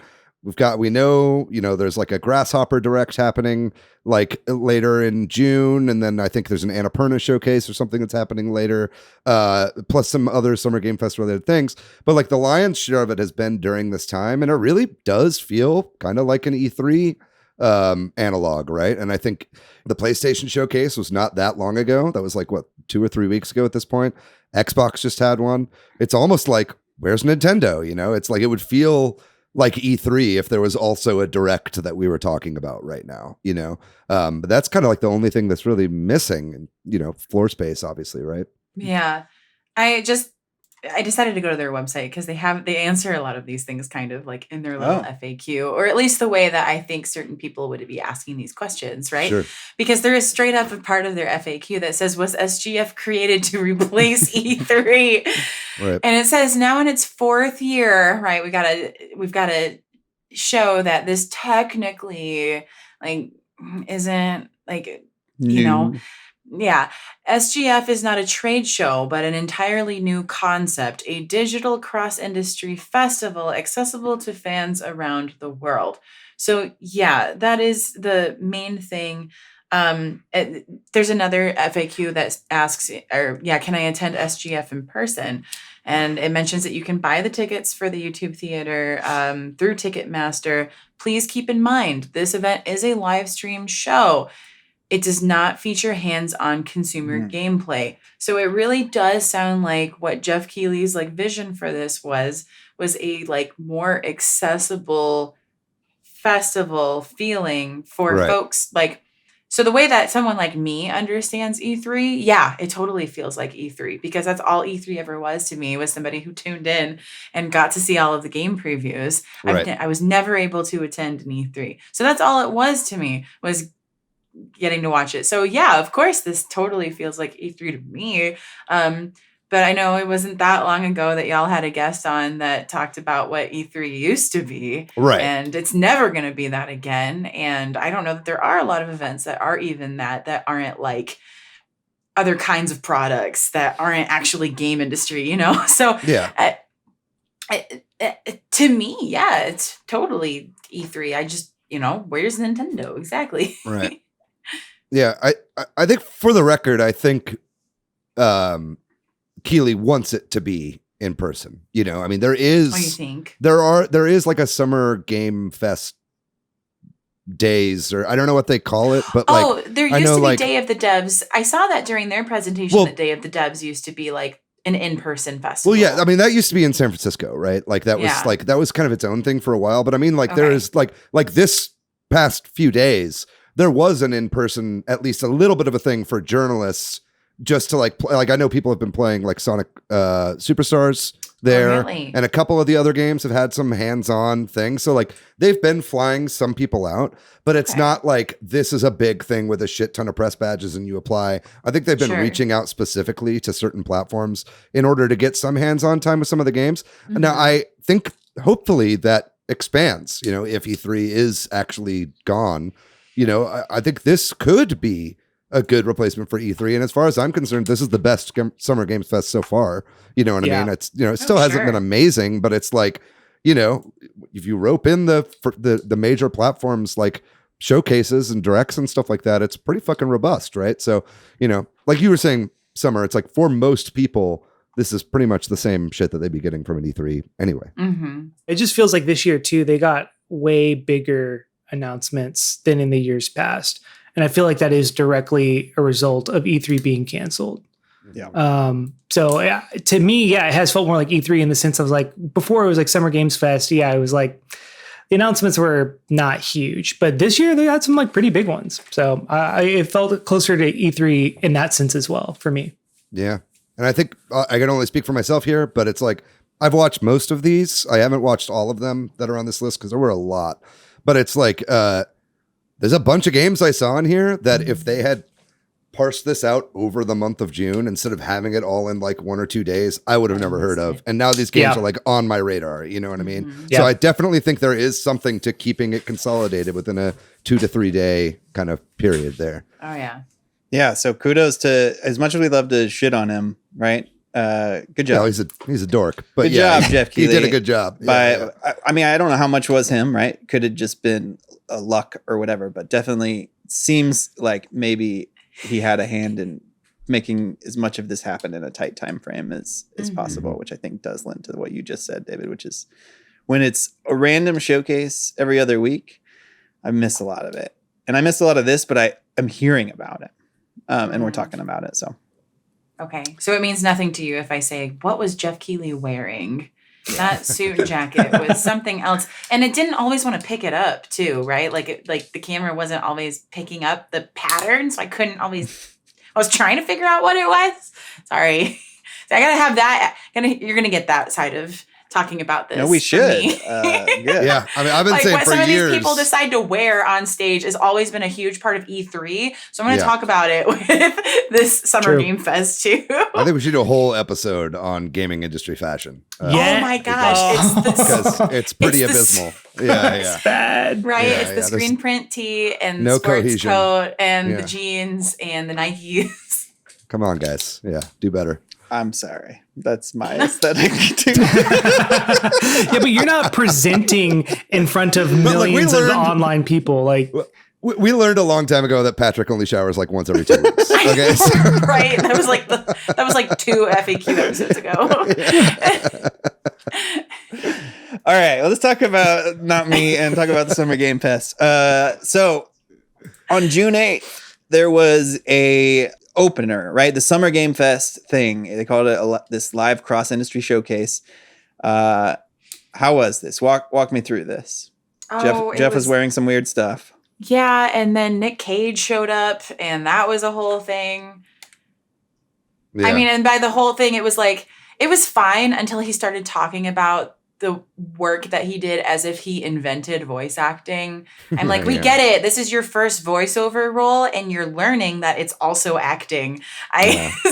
We know there's a Grasshopper Direct happening later in June, and then I think there's an Annapurna showcase or something that's happening later, plus some other Summer Game Fest related things. But the lion's share of it has been during this time, and it really does feel kind of like an E3 analog, right? And I think the PlayStation showcase was not that long ago. That was 2 or 3 weeks ago at this point. Xbox just had one. It's almost where's Nintendo? It's it would feel like E3 if there was also a direct that we were talking about right now, but that's kind of the only thing that's really missing, floor space, obviously, right? Yeah. I decided to go to their website because they answer a lot of these things kind of in their little FAQ, or at least the way that I think certain people would be asking these questions, right? Sure. Because there is straight up a part of their FAQ that says, was SGF created to replace E3? Right. And it says now in its 4th year, right? We've got to show that this technically isn't yeah, SGF is not a trade show, but an entirely new concept, a digital cross-industry festival accessible to fans around the world. So yeah, that is the main thing. There's another FAQ that asks, can I attend SGF in person? And it mentions that you can buy the tickets for the YouTube theater through Ticketmaster. Please keep in mind, this event is a live stream show. It does not feature hands-on consumer gameplay. So it really does sound like what Jeff Keighley's vision for this was a more accessible festival feeling for folks. So the way that someone like me understands E3, yeah, it totally feels like E3 because that's all E3 ever was to me, was somebody who tuned in and got to see all of the game previews. Right. I was never able to attend an E3. So that's all it was to me, was getting to watch it. So yeah, of course, this totally feels like E3 to me. But I know it wasn't that long ago that y'all had a guest on that talked about what E3 used to be. Right. And it's never going to be that again. And I don't know that there are a lot of events that are even that aren't other kinds of products that aren't actually game industry, So yeah. To me, yeah, it's totally E3. I just, where's Nintendo? Exactly. Right. Yeah, I think for the record, I think Keighley wants it to be in person. I mean, there is. Oh, you think? There is a Summer Game Fest days, or I don't know what they call it, but there used to be Day of the Devs. I saw that during their presentation that Day of the Devs used to be an in-person festival. Well, yeah, I mean that used to be in San Francisco, right? That was kind of its own thing for a while. But I mean, there is this past few days, there was an in-person, at least a little bit of a thing for journalists just to like I know people have been playing like Sonic Superstars there, really? and a couple of the other games have had some hands-on things. So like they've been flying some people out, but it's not like this is a big thing with a shit ton of press badges and you apply. I think they've been reaching out specifically to certain platforms in order to get some hands-on time with some of the games. Now I think hopefully that expands, you know, if E3 is actually gone, you know, I think this could be a good replacement for E3. And as far as I'm concerned, this is the best Summer Games Fest so far. You know what I mean? It's, you know, it still hasn't been amazing, but it's like, you know, if you rope in the major platforms like showcases and directs and stuff like that, it's pretty fucking robust, right? So, you know, like you were saying, Summer, it's like for most people, this is pretty much the same shit that they'd be getting from an E3 anyway. It just feels like this year too, they got way bigger announcements than in the years past. And I feel like that is directly a result of E3 being canceled. Yeah. So to me, it has felt more like E3 in the sense of like, before it was like Summer Games Fest. Yeah, it was like the announcements were not huge, but this year they had some like pretty big ones. So it felt closer to E3 in that sense as well for me. Yeah. And I think I can only speak for myself here, but it's like, I've watched most of these. I haven't watched all of them that are on this list because there were a lot, but it's like, there's a bunch of games I saw in here that if they had parsed this out over the month of June instead of having it all in like 1 or 2 days, I would have never heard of. And now these games are like on my radar. You know what I mean? So I definitely think there is something to keeping it consolidated within a 2 to 3 day kind of period there. Oh yeah. Yeah. So kudos to, as much as we love to shit on him, right? Good job. No, he's a dork, but good job, Jeff Keighley. He did a good job. I mean, I don't know how much was him, right? Could have just been a luck or whatever, but definitely seems like maybe he had a hand in making as much of this happen in a tight time frame as possible, which I think does lend to what you just said, David, which is when it's a random showcase every other week, I miss a lot of it. And I miss a lot of this, but I'm hearing about it. And we're talking about it. So. Okay. So it means nothing to you if I say, what was Jeff Keighley wearing? That suit and jacket was something else. And it didn't always want to pick it up too, right? Like the camera wasn't always picking up the pattern. So I was trying to figure out what it was. Sorry. So I got to have that. You're going to get that side of talking about this. No, we should. Good. Yeah. I mean, I've been saying what for some years. of these people decide to wear on stage has always been a huge part of E3. So I'm going to talk about it with this Summer Game Fest too. I think we should do a whole episode on gaming industry fashion. Oh my gosh. Because it's pretty abysmal. It's bad. Right. Yeah, it's the screen print tee and the no sports cohesion. coat and the jeans and the Nikes. Come on, guys. Yeah, do better. I'm sorry. That's my aesthetic too. Yeah, but you're not presenting in front of millions of online people. Like we learned a long time ago that Patrick only showers like once every 2 weeks. Okay, so. Right. That was like 2 FAQ episodes ago. All right. Well, let's talk about not me and talk about the Summer Game Fest. So on June 8th, there was a opener, right? The Summer Game Fest thing. They called it this live cross industry showcase. How was this? Walk me through this. Jeff was wearing some weird stuff. Yeah, and then Nick Cage showed up, and that was a whole thing. Yeah. I mean, and by the whole thing, it was like, it was fine until he started talking about the work that he did as if he invented voice acting. I'm like, we get it. This is your first voiceover role, and you're learning that it's also acting.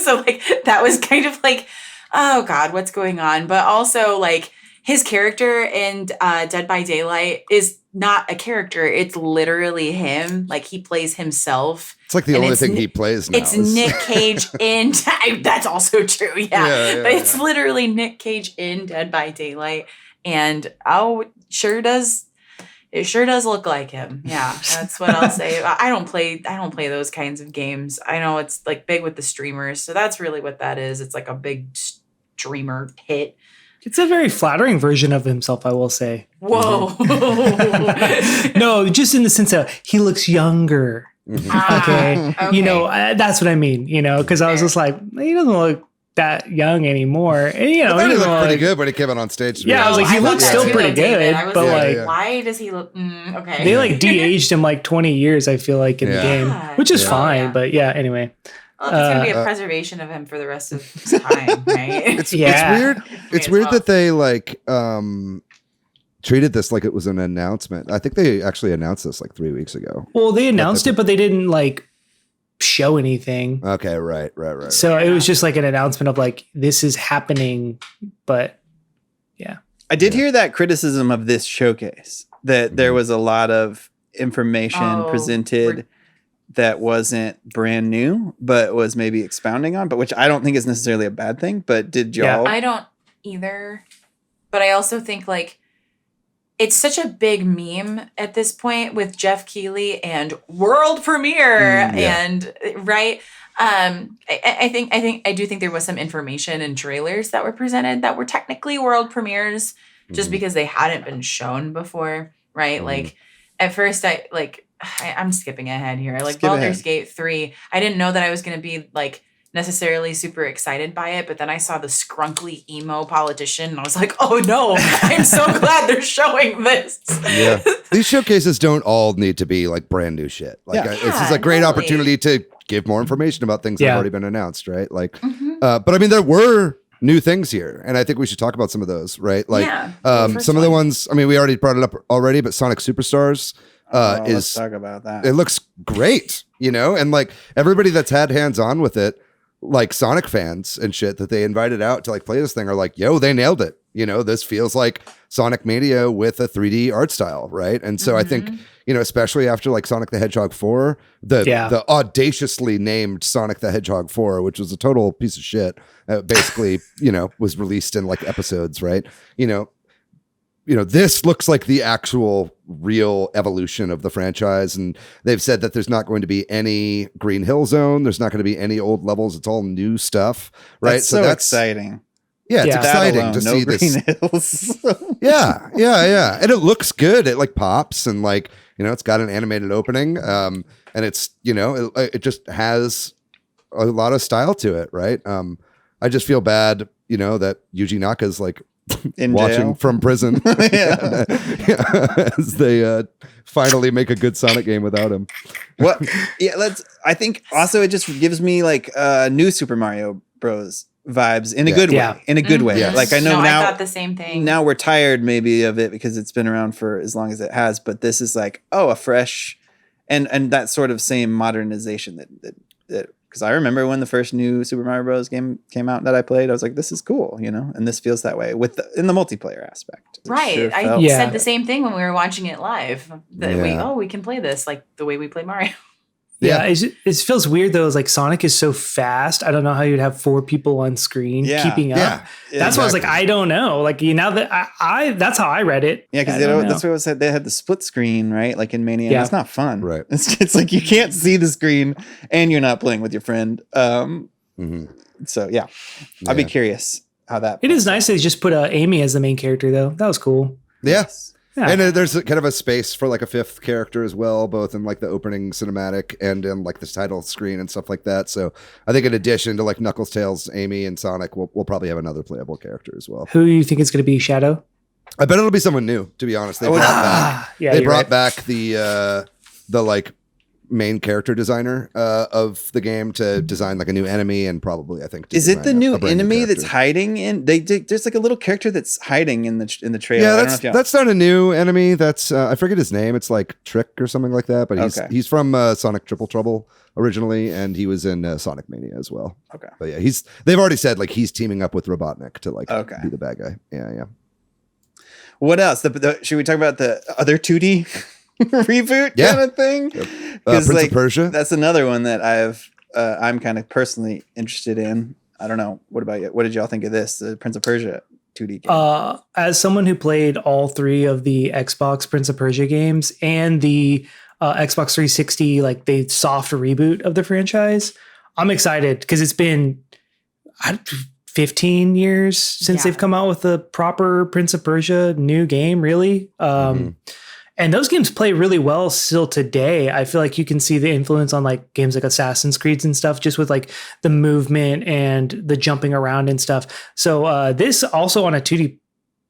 So like, that was kind of like, oh God, what's going on? But also like, his character in Dead by Daylight is not a character. It's literally him. Like, he plays himself. It's like the only thing he plays now. It's Nick Cage in... That's also true, yeah. But it's literally Nick Cage in Dead by Daylight. And it sure does look like him. Yeah, that's what I'll say. I don't play those kinds of games. I know it's like big with the streamers. So that's really what that is. It's like a big streamer hit. It's a very flattering version of himself, I will say. Whoa. No, just in the sense that he looks younger. Okay. You know, that's what I mean, you know, because I was just like, he doesn't look that young anymore. And, you know, he looked pretty good when he came out on stage. Yeah, I was like, he looks still pretty good. But like, why does he look? They like de-aged him like 20 years, I feel like, in the game, which is fine. But yeah, anyway. Well, it's going to be a preservation of him for the rest of time, right? It's weird. It's as weird well. that they like treated this like it was an announcement. I think they actually announced this like 3 weeks ago. Well, they announced it, but they didn't like show anything. Okay, right. So it was just like an announcement of like, this is happening, but yeah. I did hear that criticism of this showcase, that there was a lot of information presented that wasn't brand new, but was maybe expounding on, but which I don't think is necessarily a bad thing. But did y'all? I don't either. But I also think like it's such a big meme at this point with Jeff Keighley and world premiere and right. I do think there was some information and trailers that were presented that were technically world premieres just because they hadn't been shown before, right? Like at first I'm skipping ahead here. Like Baldur's Gate 3, I didn't know that I was going to be like necessarily super excited by it, but then I saw the scrunkly emo politician and I was like, oh no, I'm so glad they're showing this. Yeah. These showcases don't all need to be like brand new shit. Like it's just a great opportunity to give more information about things that have already been announced, right? Like, but I mean, there were new things here, and I think we should talk about some of those, right? Like, some of the ones, I mean, we already brought it up already, but Sonic Superstars let's talk about that. It looks great, you know? And like everybody that's had hands-on with it, like Sonic fans and shit that they invited out to like play this thing are like, yo, they nailed it. You know, this feels like Sonic Mania with a 3D art style, right? And so I think, you know, especially after like Sonic the Hedgehog 4, the audaciously named Sonic the Hedgehog 4, which was a total piece of shit, basically, you know, was released in like episodes, right? You know, this looks like the actual real evolution of the franchise. And they've said that there's not going to be any Green Hill Zone. There's not going to be any old levels. It's all new stuff, right? That's so that's exciting. Yeah, it's exciting alone, to no see Green this. Hills. Yeah. And it looks good. It like pops and like, you know, it's got an animated opening. And it's, you know, it just has a lot of style to it, right? I just feel bad, you know, that Yuji Naka's like in watching jail from prison as they finally make a good Sonic game without him. What? Yeah, I think also it just gives me like new Super Mario Bros. Vibes in a good way. In a good way. Yes. Like I know now. I thought the same thing. Now we're tired maybe of it because it's been around for as long as it has, but this is like a fresh and that sort of same modernization that because I remember when the first new Super Mario Bros. Game came out that I played, I was like, this is cool, you know, and this feels that way in the multiplayer aspect. Right. Sure I said the same thing when we were watching it live. That we can play this like the way we play Mario. Yeah, it feels weird though. It's like Sonic is so fast. I don't know how you'd have 4 people on screen keeping up. Yeah, that's why I was like, I don't know. Like now that I that's how I read it. Yeah, because that's what I said. They had the split screen, right? Like in Mania, that's not fun. Right. It's like you can't see the screen and you're not playing with your friend. So I'd be curious how that. It is nice they just put Amy as the main character though. That was cool. Yes. Yeah. And there's kind of a space for like a 5th character as well, both in like the opening cinematic and in like the title screen and stuff like that. So I think in addition to like Knuckles, Tails, Amy, and Sonic, we'll probably have another playable character as well. Who do you think is going to be Shadow? I bet it'll be someone new, to be honest. They brought back the like main character designer of the game to design like a new enemy and probably I think is it the new enemy that's hiding in there's like a little character that's hiding in the trailer. Yeah, that's not a new enemy. That's I forget his name. It's like Trick or something like that, but he's from Sonic Triple Trouble originally, and he was in Sonic Mania as well. Okay, but yeah, they've already said like he's teaming up with Robotnik to like be the bad guy. Yeah. What else? Should we talk about the other 2D reboot kind of thing? Prince of Persia. That's another one that I'm kind of personally interested in. I don't know. What about you? What did y'all think of this? The Prince of Persia 2D game? As someone who played all 3 of the Xbox Prince of Persia games and the Xbox 360, like the soft reboot of the franchise, I'm excited because it's been 15 years since they've come out with a proper Prince of Persia new game, really. And those games play really well still today. I feel like you can see the influence on like games like Assassin's Creed and stuff, just with like the movement and the jumping around and stuff. So this also on a 2D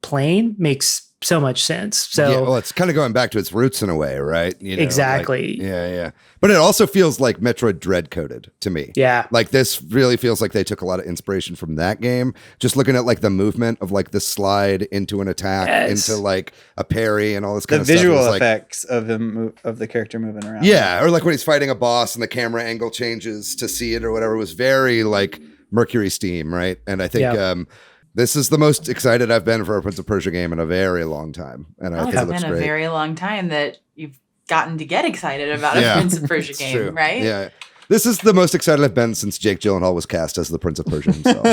plane makes so much sense. So yeah, well, it's kind of going back to its roots in a way, right? You know, exactly. Like, yeah. But it also feels like Metroid Dread coded to me. Yeah. Like this really feels like they took a lot of inspiration from that game. Just looking at like the movement of like the slide into an attack, into like a parry and all this kind of stuff. The visual like, effects of the character moving around. Yeah, or like when he's fighting a boss and the camera angle changes to see it or whatever was very like Mercury Steam, right? And I think this is the most excited I've been for a Prince of Persia game in a very long time. And I think it looks been great. a very long time that you've gotten to get excited about a Prince of Persia game, true. right? Yeah. This is the most excited I've been since Jake Gyllenhaal was cast as the Prince of Persia himself.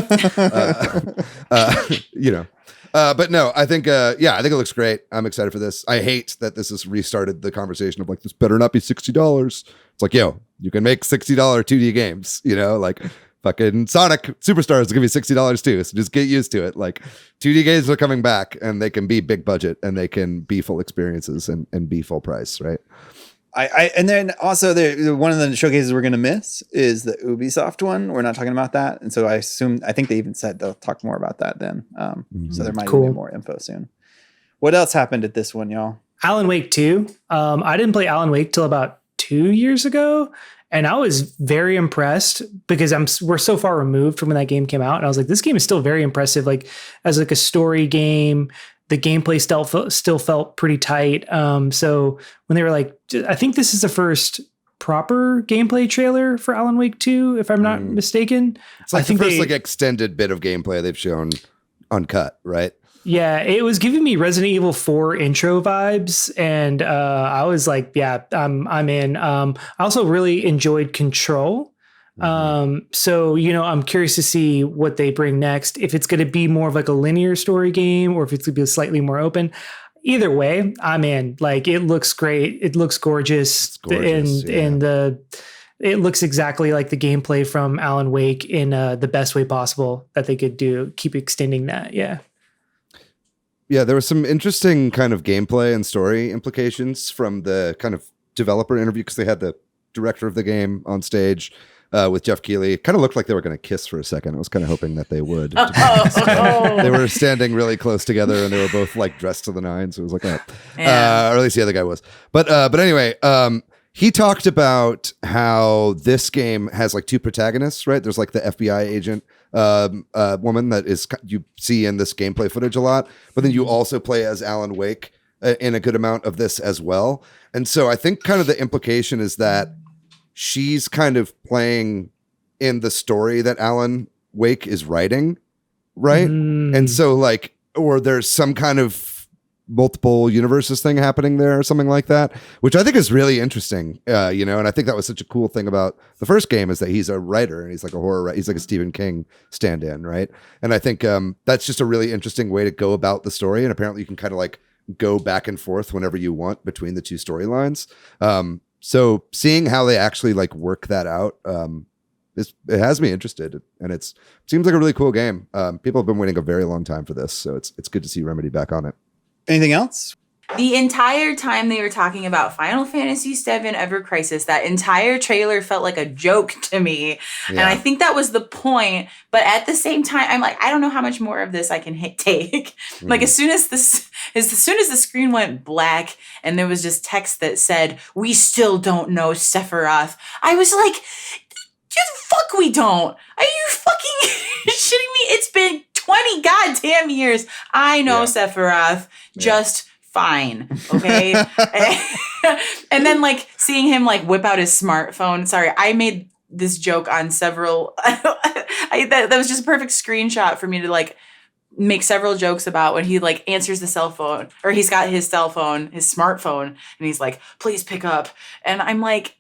But no, I think it looks great. I'm excited for this. I hate that this has restarted the conversation of like, this better not be $60. It's like, yo, you can make $60 2D games, like fucking Sonic Superstars will give you $60 too. So just get used to it. Like 2D games are coming back and they can be big budget and they can be full experiences and be full price, right? And then also one of the showcases we're going to miss is the Ubisoft one. We're not talking about that. And so I think they even said they'll talk more about that then. So there might be more info soon. What else happened at this one, y'all? Alan Wake 2. I didn't play Alan Wake till about 2 years ago. And I was very impressed because we're so far removed from when that game came out. And I was like, this game is still very impressive. Like as like a story game, the gameplay still felt pretty tight. So when they were like, I think this is the first proper gameplay trailer for Alan Wake 2, if I'm not mistaken. It's like the first like extended bit of gameplay they've shown uncut, right? Yeah, it was giving me Resident Evil 4 intro vibes, and I was like, yeah, I'm in. I also really enjoyed Control. So, I'm curious to see what they bring next. If it's going to be more of like a linear story game or if it's going to be slightly more open. Either way, I'm in. Like, it looks great. It looks gorgeous. It's gorgeous, and it looks exactly like the gameplay from Alan Wake in the best way possible that they could do. Keep extending that. Yeah. Yeah, there was some interesting kind of gameplay and story implications from the kind of developer interview because they had the director of the game on stage with Jeff Keighley. It kind of looked like they were going to kiss for a second. I was kind of hoping that they would. They were standing really close together and they were both like dressed to the nines. So it was like, or at least the other guy was. But anyway, he talked about how this game has like two protagonists, right? There's like the FBI agent woman that is you see in this gameplay footage a lot, but then you also play as Alan Wake in a good amount of this as well. And so I think kind of the implication is that she's kind of playing in the story that Alan Wake is writing, right? And so like, or there's some kind of multiple universes thing happening there or something like that, which I think is really interesting, and I think that was such a cool thing about the first game is that he's a writer and he's like a horror, he's like a Stephen King stand-in, right? And I think that's just a really interesting way to go about the story, and apparently you can kind of like go back and forth whenever you want between the two storylines. So seeing how they actually like work that out, it has me interested, and it seems like a really cool game. People have been waiting a very long time for this, so it's good to see Remedy back on it. Anything else? The entire time they were talking about Final Fantasy VII Ever Crisis, that entire trailer felt like a joke to me. Yeah. And I think that was the point. But at the same time, I'm like, I don't know how much more of this I can take. Like as soon as the screen went black and there was just text that said, "We still don't know Sephiroth," I was like, fuck, we don't. Are you fucking shitting me? It's been 20 goddamn years. I know Sephiroth just fine. Okay. And then like seeing him like whip out his smartphone. Sorry, I made this joke on several. That was just a perfect screenshot for me to like make several jokes about when he like answers the cell phone, or he's got his cell phone, his smartphone, and he's like, "Please pick up." And I'm like,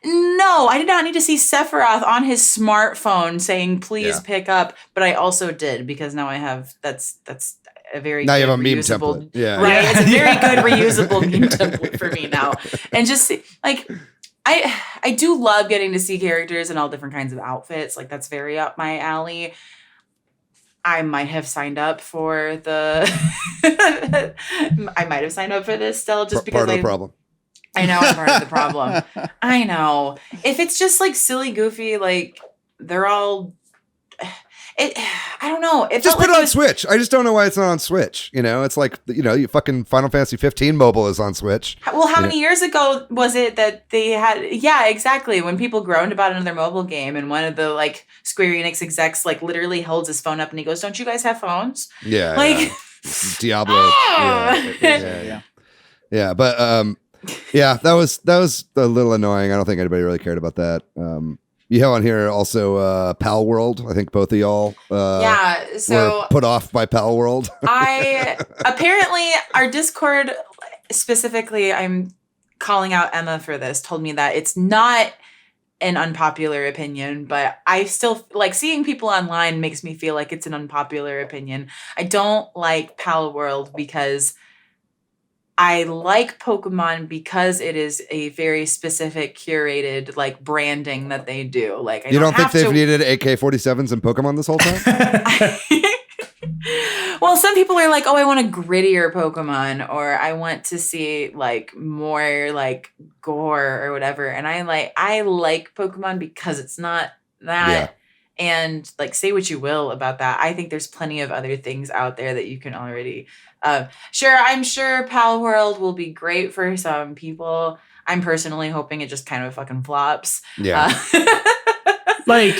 no, I did not need to see Sephiroth on his smartphone saying, "Please pick up." But I also did, because now I have, that's a very now good you have a meme reusable, template. Yeah. Right. It's a very good reusable meme template for me now. And just like, I do love getting to see characters in all different kinds of outfits. Like that's very up my alley. I might have signed up for this still just because part of the problem. I know I'm part of the problem. I know. If it's just like silly, goofy, like they're all, I don't know. It Just felt put like it on Switch. I just don't know why it's not on Switch. It's like, you fucking Final Fantasy 15 mobile is on Switch. Well, how many years ago was it that they had? Yeah, exactly. When people groaned about another mobile game, and one of the like Square Enix execs like literally holds his phone up and he goes, "Don't you guys have phones?" Yeah, like Diablo. Yeah, but that was a little annoying. I don't think anybody really cared about that. You have on here also Pal World. I think both of y'all so were put off by Pal World. I apparently our Discord specifically, I'm calling out Emma for this, told me that it's not an unpopular opinion, but I still like seeing people online makes me feel like it's an unpopular opinion. I don't like Pal World because I like Pokemon because it is a very specific curated like branding that they do. Like you don't think they've needed AK-47s in Pokemon this whole time? Well, some people are like, oh, I want a grittier Pokemon, or I want to see like more like gore or whatever. And I like Pokemon because it's not that. Yeah. And like, say what you will about that. I think there's plenty of other things out there that you can already. I'm sure Pal World will be great for some people. I'm personally hoping it just kind of fucking flops. Yeah. Like,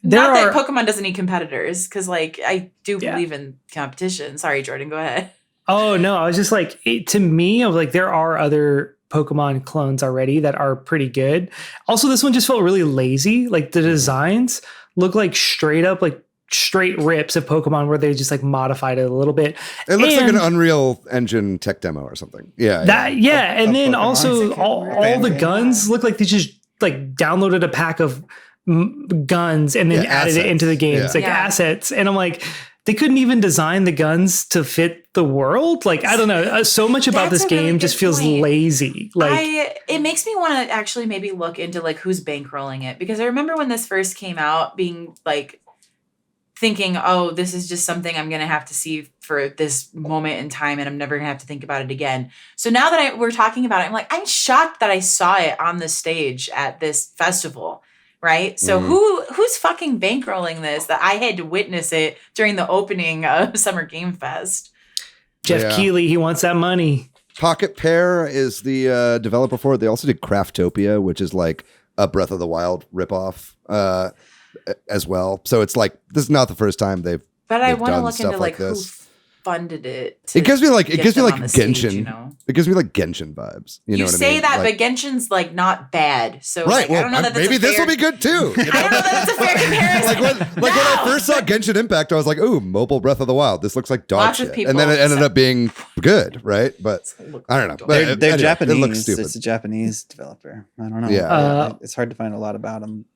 not that Pokemon doesn't need competitors, because like I do believe in competition. Sorry, Jordan, go ahead. Oh no, I was just like, to me, I was like, there are other Pokemon clones already that are pretty good. Also, this one just felt really lazy. Like the designs look like straight rips of Pokemon where they just like modified it a little bit. It looks like an Unreal Engine tech demo or something. Yeah. And then also all the guns look like they just like downloaded a pack of guns and then added it into the game. It's like assets. And I'm like, they couldn't even design the guns to fit the world. Like, I don't know. So much about this game just feels lazy. Like, it makes me want to actually maybe look into like who's bankrolling it, because I remember when this first came out being like thinking, oh, this is just something I'm going to have to see for this moment in time and I'm never going to have to think about it again. So now that we're talking about it, I'm like, I'm shocked that I saw it on the stage at this festival. Right. So who's fucking bankrolling this that I had to witness it during the opening of Summer Game Fest? Jeff Keighley, he wants that money. Pocket Pair is the developer for it. They also did Craftopia, which is like a Breath of the Wild ripoff as well. So it's like, this is not the first time they've I want to look into like who this. Funded it. It gives me like Genshin. Stage, It gives me like Genshin vibes. You know what I mean? say that, like, but Genshin's like not bad. So right. Like, Well, I don't know that maybe this will be good too. You know? I don't know that that's a fair comparison. When I first saw Genshin Impact, I was like, "Ooh, mobile Breath of the Wild. This looks like dog Lots shit." of people And then it ended up being good, right? But I don't know. But They're anyway, Japanese. It looks stupid. It's a Japanese developer. I don't know. Yeah. It's hard to find a lot about them.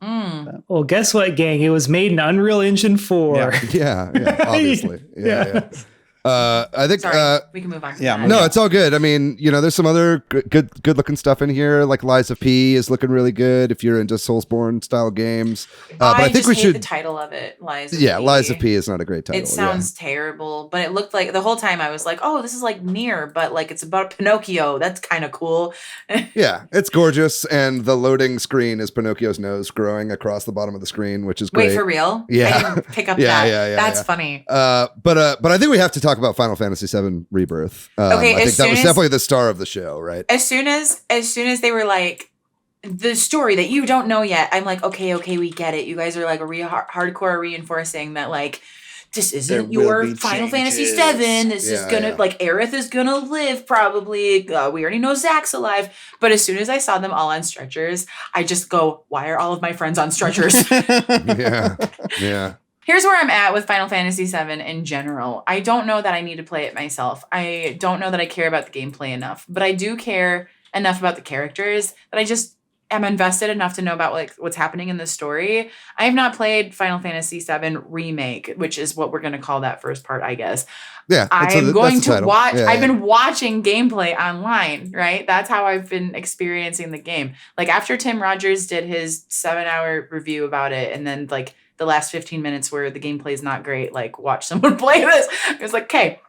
Well, guess what, gang? It was made in Unreal Engine 4. Yeah, obviously. Yeah. I think Sorry, we can move on. No, it's all good. I mean, there's some other good looking stuff in here. Like Lies of P is looking really good if you're into Soulsborne style games. But I think we should. The title of it, Lies of P. Lies of P is not a great title. It sounds terrible, but it looked like the whole time I was like, oh, this is like Nier, but like it's about Pinocchio. That's kind of cool. Yeah, it's gorgeous, and the loading screen is Pinocchio's nose growing across the bottom of the screen, which is great. Wait, for real? Yeah, I didn't pick up that. Yeah. That's funny. But I think we have to talk about Final Fantasy VII Rebirth. Okay, I think that was definitely the star of the show, right? As soon as they were like, the story that you don't know yet, I'm like, okay, we get it. You guys are like hardcore reinforcing that like, this isn't your Final Fantasy VII. This is gonna like Aerith is gonna live probably. We already know Zack's alive. But as soon as I saw them all on stretchers, I just go, why are all of my friends on stretchers? Yeah. Here's where I'm at with Final Fantasy VII in general. I don't know that I need to play it myself. I don't know that I care about the gameplay enough, but I do care enough about the characters that I just am invested enough to know about like what's happening in the story. I have not played Final Fantasy VII Remake, which is what we're going to call that first part, I guess. Yeah, I'm going to watch. I've been watching gameplay online, right? That's how I've been experiencing the game. Like after Tim Rogers did his 7-hour review about it, and then like the last 15 minutes where the gameplay is not great, like watch someone play this. I was like, okay,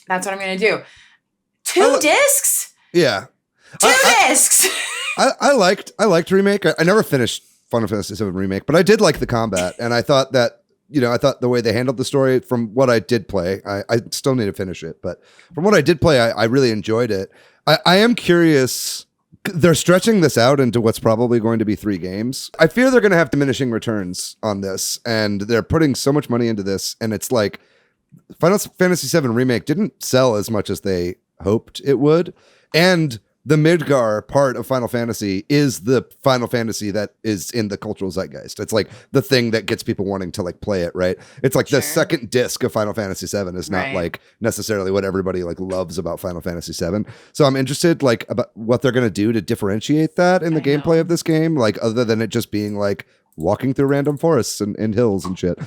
that's what I'm going to do. 2 discs? Yeah. 2 discs! I liked Remake. I never finished Final Fantasy VII Remake, but I did like the combat, and I thought that I thought the way they handled the story from what I did play, I still need to finish it, but from what I did play, I really enjoyed it. I am curious. They're stretching this out into what's probably going to be 3 games. I fear they're going to have diminishing returns on this, and they're putting so much money into this, and it's like Final Fantasy VII Remake didn't sell as much as they hoped it would, and the Midgar part of Final Fantasy is the Final Fantasy that is in the cultural zeitgeist. It's like the thing that gets people wanting to like play it, right? It's like the second disc of Final Fantasy VII is not like necessarily what everybody like loves about Final Fantasy VII. So I'm interested like about what they're going to do to differentiate that in the gameplay of this game, like other than it just being like walking through random forests and hills and shit,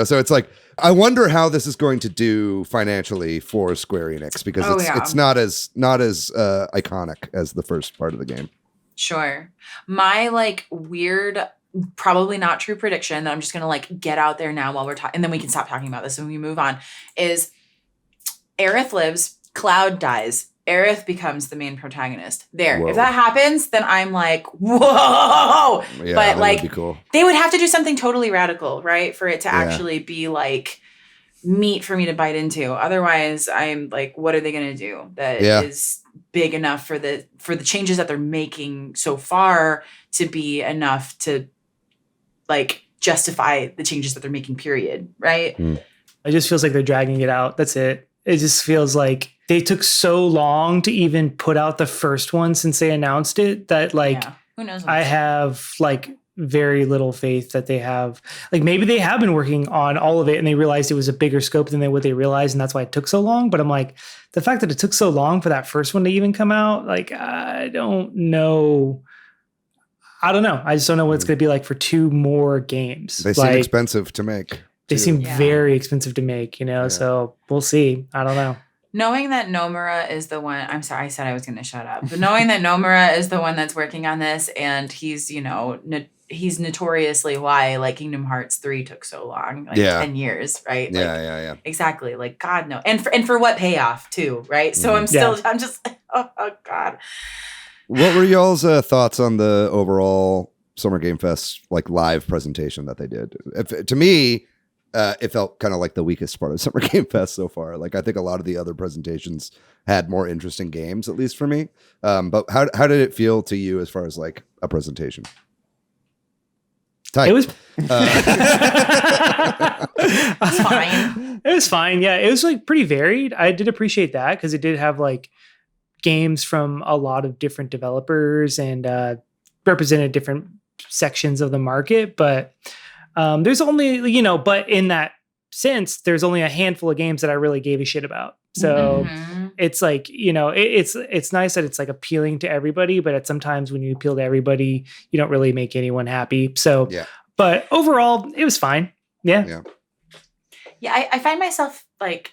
so it's like, I wonder how this is going to do financially for Square Enix, because it's not as iconic as the first part of the game. Sure. My like weird, probably not true prediction that I'm just going to like get out there now while we're talking, and then we can stop talking about this when we move on, is Aerith lives, Cloud dies. Aerith becomes the main protagonist. Whoa. If that happens, then I'm like, whoa! Yeah, but like, would be cool. They would have to do something totally radical, right, for it to actually be like meat for me to bite into. Otherwise, I'm like, what are they going to do that is big enough for the changes that they're making so far to be enough to like justify the changes that they're making? Period. Right? It just feels like they're dragging it out. That's it. It just feels like they took so long to even put out the first one since they announced it that like, who knows? I have like very little faith that they have, like maybe they have been working on all of it and they realized it was a bigger scope than what they realized. And that's why it took so long. But I'm like, the fact that it took so long for that first one to even come out, like, I don't know. I just don't know what it's going to be like for 2 more games. They seem expensive to make. They seem very expensive to make, so we'll see. I don't know. Knowing that Nomura is the one, I'm sorry, I said I was going to shut up, but knowing that Nomura is the one that's working on this, and he's, he's notoriously why like Kingdom Hearts 3 took so long, like 10 years, right? Like, yeah. Exactly. Like, God, no. And for what payoff too, right? So I'm just like, oh God. What were y'all's thoughts on the overall Summer Game Fest like live presentation that they did? To me, it felt kind of like the weakest part of Summer Game Fest so far. Like, I think a lot of the other presentations had more interesting games, at least for me. But how did it feel to you as far as like a presentation? Tight. It was fine. It was fine. Yeah, it was like pretty varied. I did appreciate that because it did have like games from a lot of different developers and represented different sections of the market. But there's only, but in that sense, there's only a handful of games that I really gave a shit about. So it's like, it's nice that it's like appealing to everybody, but sometimes when you appeal to everybody, you don't really make anyone happy. So, but overall it was fine. Yeah. I find myself like,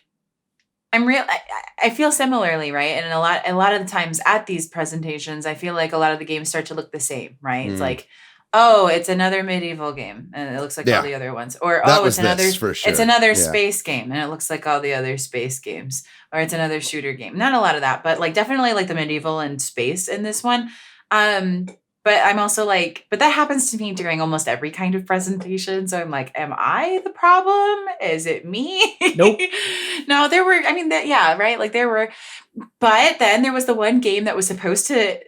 I feel similarly, right? And a lot of the times at these presentations, I feel like a lot of the games start to look the same, right? It's like, oh, it's another medieval game, and it looks like all the other ones. Or it's another space game, and it looks like all the other space games. Or it's another shooter game. Not a lot of that, but like definitely like the medieval and space in this one. But I'm also like, but that happens to me during almost every kind of presentation. So I'm like, am I the problem? Is it me? Nope. No, there were. I mean, right? Like there were. But then there was the one game that was supposed to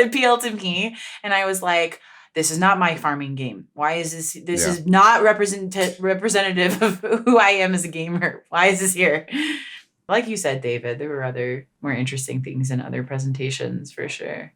appeal to me, and I was like, this is not my farming game. Why is this? This is not representative of who I am as a gamer. Why is this here? Like you said, David, there were other more interesting things in other presentations for sure.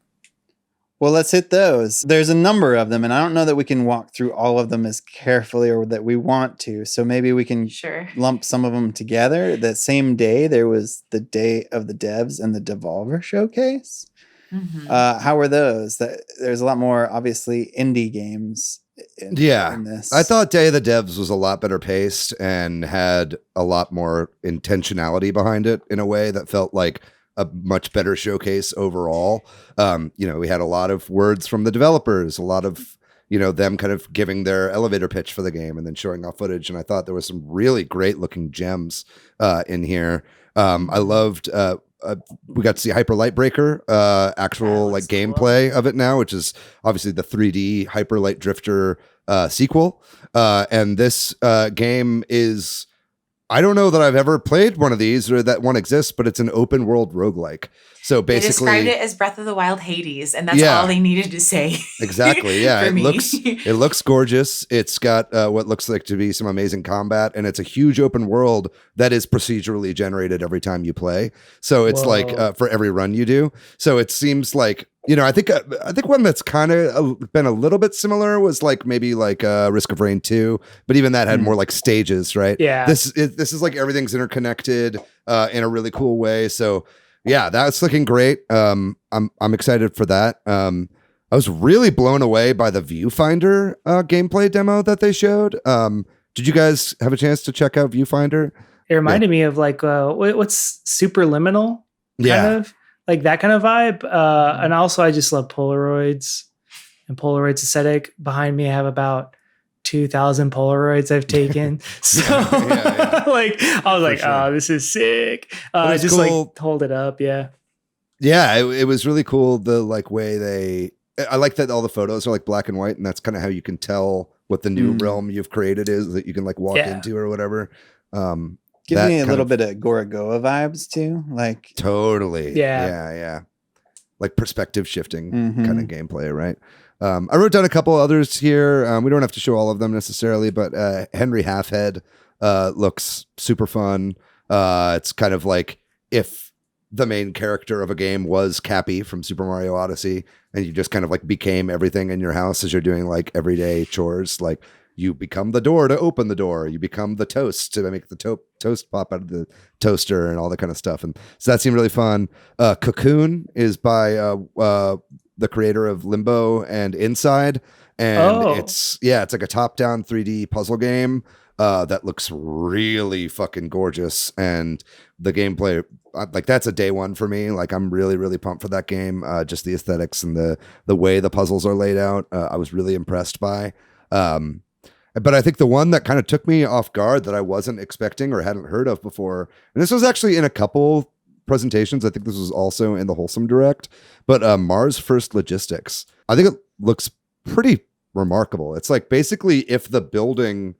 Well, let's hit those. There's a number of them, and I don't know that we can walk through all of them as carefully or that we want to. So maybe we can lump some of them together. That same day, there was the Day of the Devs and the Devolver Showcase. Mm-hmm. How were those? There's a lot more, obviously, indie games in this. I thought Day of the Devs was a lot better paced and had a lot more intentionality behind it in a way that felt like a much better showcase overall. We had a lot of words from the developers, a lot of, them kind of giving their elevator pitch for the game and then showing off footage. And I thought there was some really great looking gems in here. I loved, we got to see Hyper Light Breaker, actual like gameplay of it now, which is obviously the 3D Hyper Light Drifter sequel. And this game is, I don't know that I've ever played one of these or that one exists, but it's an open world roguelike. So basically, they described it as Breath of the Wild Hades, and that's all they needed to say. Exactly. Yeah, for me. It looks gorgeous. It's got what looks like to be some amazing combat, and it's a huge open world that is procedurally generated every time you play. So it's like for every run you do. So it seems like, you know, I think one that's kind of been a little bit similar was like maybe like Risk of Rain 2, but even that had more like stages, right? Yeah. This is like everything's interconnected in a really cool way. So yeah, that's looking great. I'm excited for that. I was really blown away by the Viewfinder gameplay demo that they showed. Did you guys have a chance to check out Viewfinder? It reminded me of like what's Superliminal, kind of like that kind of vibe. And also, I just love Polaroids and Polaroids aesthetic. Behind me, I have about 2,000 Polaroids I've taken. So like, I was like, oh, this is sick. Just cool. Like hold it up. Yeah. Yeah. It was really cool. The like way I like that all the photos are like black and white, and that's kind of how you can tell what the new realm you've created is that you can like walk into or whatever. Give me a little bit of Gorogoa vibes too. Like totally. Yeah. Like perspective shifting kind of gameplay. Right. I wrote down a couple others here. We don't have to show all of them necessarily, but Henry Halfhead looks super fun. It's kind of like if the main character of a game was Cappy from Super Mario Odyssey, and you just kind of like became everything in your house as you're doing like everyday chores. Like you become the door to open the door. You become the toast to make the toast pop out of the toaster and all that kind of stuff. And so that seemed really fun. Cocoon is by the creator of Limbo and Inside, and it's like a top-down 3D puzzle game that looks really fucking gorgeous, and the gameplay, like that's a day one for me. Like I'm really, really pumped for that game. Just the aesthetics and the way the puzzles are laid out, I was really impressed by. But I think the one that kind of took me off guard that I wasn't expecting or hadn't heard of before, and this was actually in a couple presentations. I think this was also in the Wholesome Direct, but Mars First Logistics. I think it looks pretty remarkable. It's like basically if the building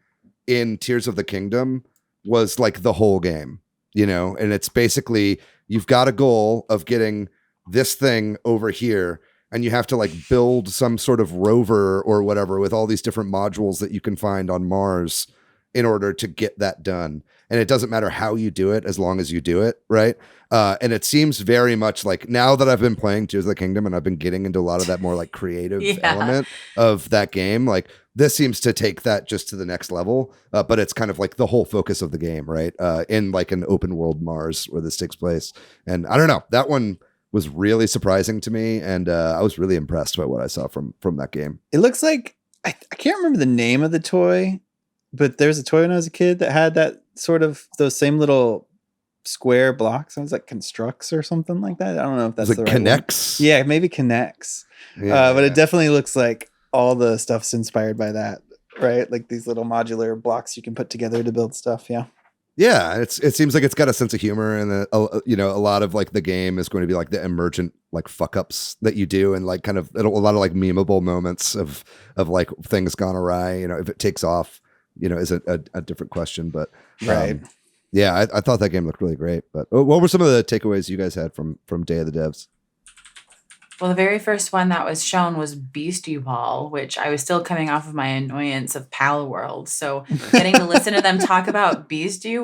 in Tears of the Kingdom was like the whole game, you know, and it's basically you've got a goal of getting this thing over here, and you have to like build some sort of rover or whatever with all these different modules that you can find on Mars in order to get that done. And it doesn't matter how you do it as long as you do it, right? And it seems very much like now that I've been playing Tears of the Kingdom and I've been getting into a lot of that more like creative element of that game, like this seems to take that just to the next level. But it's kind of like the whole focus of the game, right? In like an open world Mars where this takes place. And I don't know, that one was really surprising to me. And I was really impressed by what I saw from that game. It looks like, I can't remember the name of the toy, but there's a toy when I was a kid that had that sort of those same little square blocks. I was like Constructs or something like that. I don't know if that's like the right Connects. One. Yeah, maybe Connects. But it definitely looks like all the stuff's inspired by that, right? Like these little modular blocks you can put together to build stuff. Yeah. Yeah, it seems like it's got a sense of humor, and a lot of like the game is going to be like the emergent like fuck ups that you do, and like kind of a lot of like memeable moments of like things gone awry. You know, if it takes off, you know, is a different question, but right. Yeah, I thought that game looked really great. But what were some of the takeaways you guys had from Day of the Devs? Well, the very first one that was shown was Beastie Ball, which I was still coming off of my annoyance of Pal World. So getting to listen to them talk about Beastie